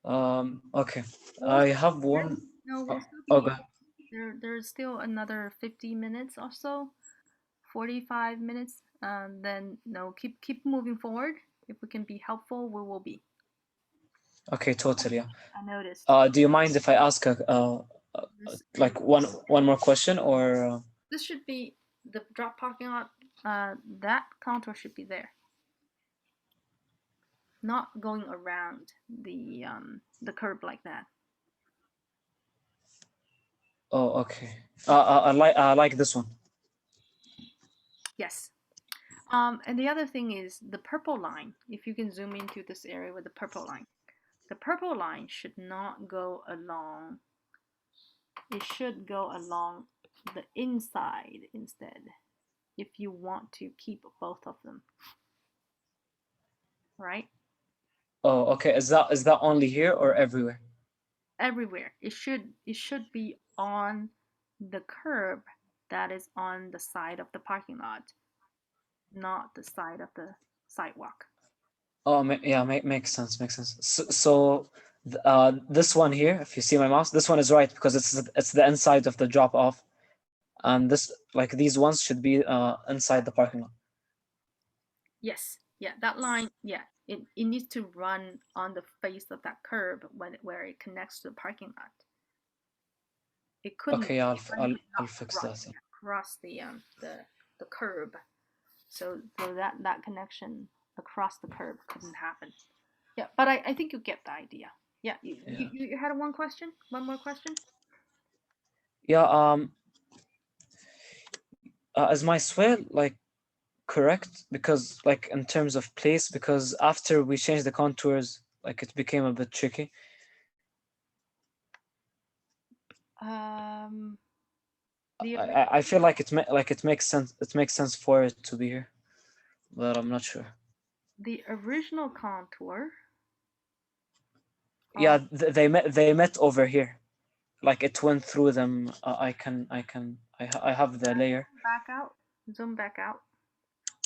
Okay. I have one. No, we'll still okay. There's still another 50 minutes or so, 45 minutes. Then no, keep moving forward. If we can be helpful, we will be. Okay, totally. Yeah. I noticed. Do you mind if I ask like one more question, or? This should be the drop parking lot. That contour should be there. Not going around the curb like that. Oh, okay. I like this one. Yes. And the other thing is the purple line. If you can zoom into this area with the purple line, the purple line should not go along. It should go along the inside instead, if you want to keep both of them. Right? Oh, okay. Is that only here or everywhere? Everywhere. It should be on the curb that is on the side of the parking lot, not the side of the sidewalk. Oh, yeah, makes sense. Makes sense. So this one here, if you see my mouse, this one is right because it's the inside of the drop off, and this like these ones should be inside the parking lot. Yes. Yeah. That line. Yeah. It needs to run on the face of that curb where it connects to the parking lot. It couldn't. Okay, yeah, I'll fix that. Yeah. Across the curb, so that connection across the curb couldn't happen. Yeah, but I think you get the idea. Yeah, you had one question? One more question? Yeah, is my swale like correct? Because like in terms of place, because after we changed the contours, like it became a bit tricky. I feel like it makes sense. It makes sense for it to be here, but I'm not sure. The original contour. Yeah, they met over here, like it went through them. I have the layer. Zoom back out.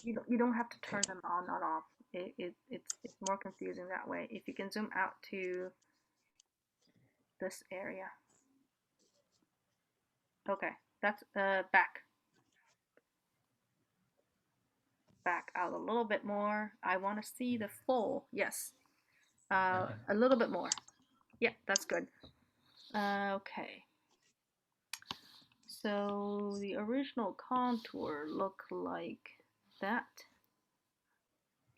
You don't have to turn them on or off. It's more confusing that way. If you can zoom out to this area. Okay, that's back out a little bit more. I want to see the full. Yes, a little bit more. Yeah, that's good. Okay. So the original contour looked like that,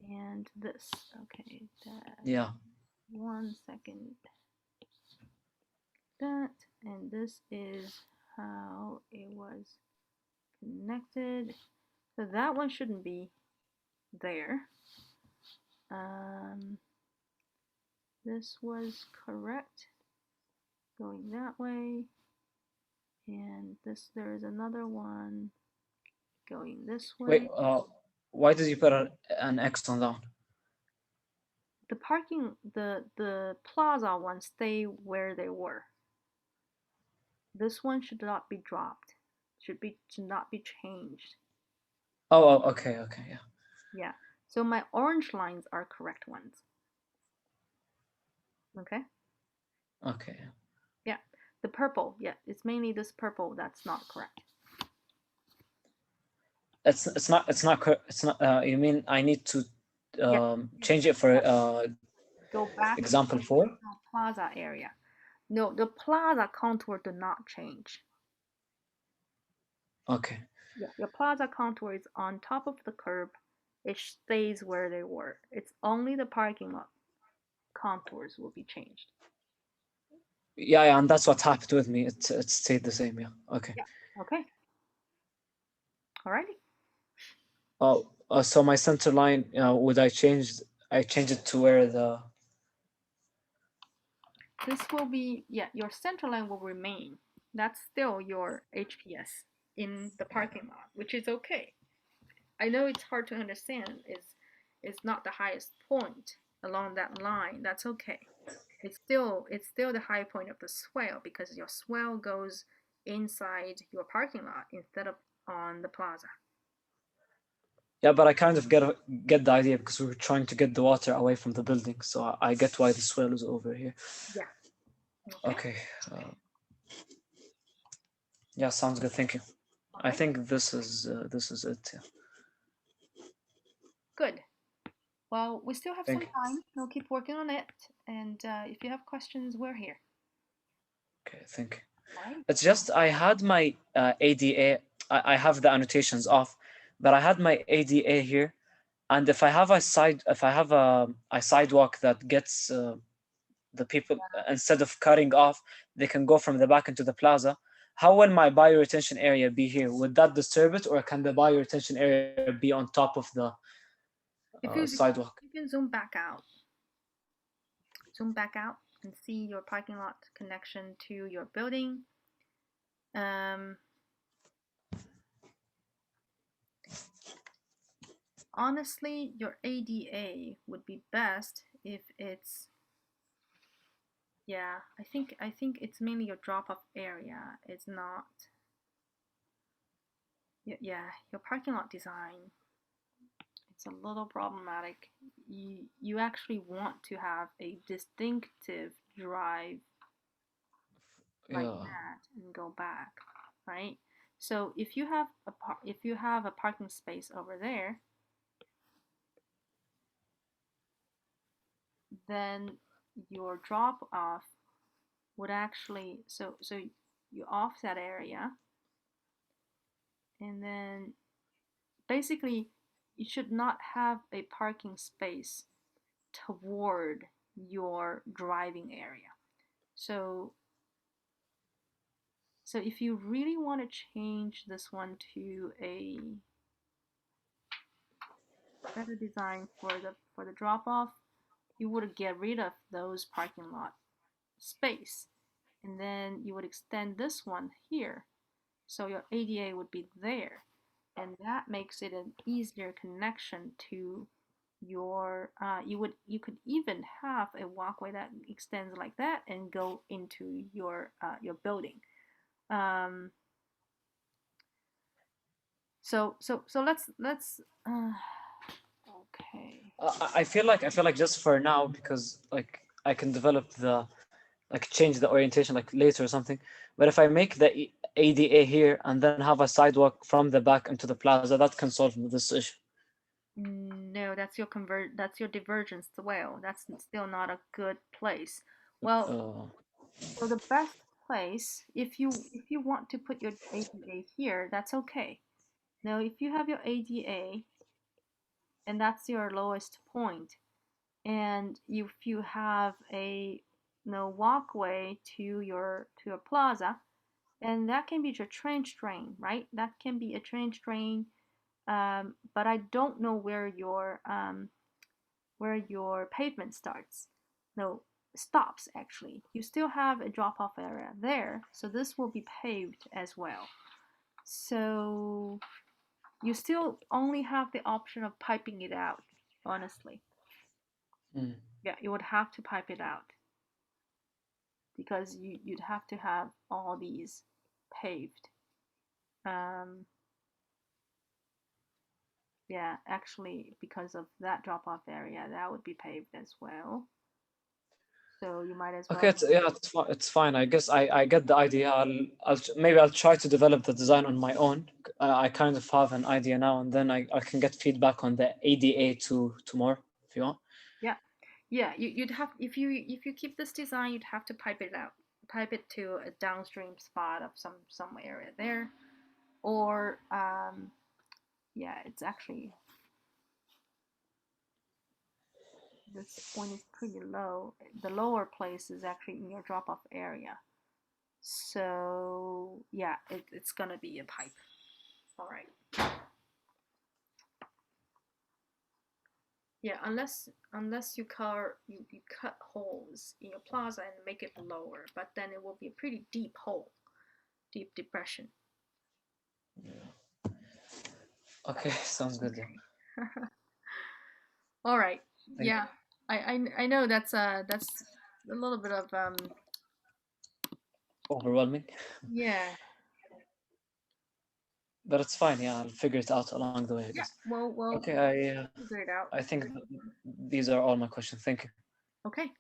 and this. Okay. Yeah. 1 second. That, and this is how it was connected. So that one shouldn't be there. This was correct, going that way, and there is another one going this way. Wait, why did you put an X on that? The parking, the plaza ones stay where they were. This one should not be dropped. Should not be changed. Oh, okay, yeah. Yeah. So my orange lines are correct ones. Okay. Okay. Yeah. The purple, yeah, it's mainly this purple that's not correct. It's not. You mean I need to change it for go back example to 4? The plaza area. No, the plaza contour did not change. Okay. Yeah, your plaza contour is on top of the curb. It stays where they were. It's only the parking lot contours will be changed. Yeah, and that's what happened with me. It stayed the same. Yeah. Okay. Yeah. Okay. Alrighty. Oh, so my center line, would I change it to where the? This will be, yeah, your center line will remain. That's still your HPS in the parking lot, which is okay. I know it's hard to understand. It's not the highest point along that line. That's okay. It's still the high point of the swale because your swale goes inside your parking lot instead of on the plaza. Yeah, but I kind of get the idea because we were trying to get the water away from the building, so I get why the swale is over here. Yeah. Okay. Yeah, sounds good. Thank you. Okay. I think this is it. Yeah. Good. Well, we still have some time. We'll keep working on it, and if you have questions, we're here. Okay, thank you. Right. It's just I had my ADA. I have the annotations off, but I had my ADA here, and if I have a sidewalk that gets the people instead of cutting off, they can go from the back into the plaza. how will my bioretention area be here? Would that disturb it, or can the bioretention area be on top of the sidewalk? You can zoom back out. Zoom back out and see your parking lot connection to your building. Honestly, your ADA would be best if it's, yeah, I think it's mainly your drop-off area. It's not, yeah, your parking lot design. It's a little problematic. You actually want to have a distinctive drive like that and go back, right? So if you have a parking space over there, then your drop off would actually, so you off that area, and then basically you should not have a parking space toward your driving area. So if you really want to change this one to a better design for the drop off, you would get rid of those parking lot space, and then you would extend this one here, so your ADA would be there, and that makes it an easier connection to your you could even have a walkway that extends like that and go into your building. So let's okay. I feel like just for now, because like I can develop the change the orientation like later or something. But if I make the ADA here and then have a sidewalk from the back into the plaza, that can solve this issue. No, that's your divergence swale. That's still not a good place. Well, so the best place, if you want to put your ADA here, that's okay. Now, if you have your ADA and that's your lowest point, and if you have a walkway to your plaza, and that can be your trench drain, right? That can be a trench drain, but I don't know where your pavement starts. No, stops actually. You still have a drop-off area there, so this will be paved as well. So you still only have the option of piping it out, honestly. Yeah, you would have to pipe it out because you'd have to have all these paved. Yeah, actually, because of that drop-off area, that would be paved as well. So you might as well. Okay, it's fine. I guess I get the idea. Maybe I'll try to develop the design on my own. I kind of have an idea now, and then I can get feedback on the ADA tomorrow if you want. Yeah. You'd have, if you keep this design, you'd have to pipe it out, pipe it to a downstream spot of some area there, or yeah, it's actually, this point is pretty low. The lower place is actually in your drop-off area. So yeah, it's gonna be a pipe. All right. Yeah, unless you cut holes in your plaza and make it lower, but then it will be a pretty deep hole, deep depression. Yeah. Okay, sounds good. Okay. All right. Yeah, I know that's a little bit of overwhelming. Yeah. But it's fine. Yeah, I'll figure it out along the way. Yeah. Well. Okay, Figure it out. I think these are all my questions. Thank you. Okay.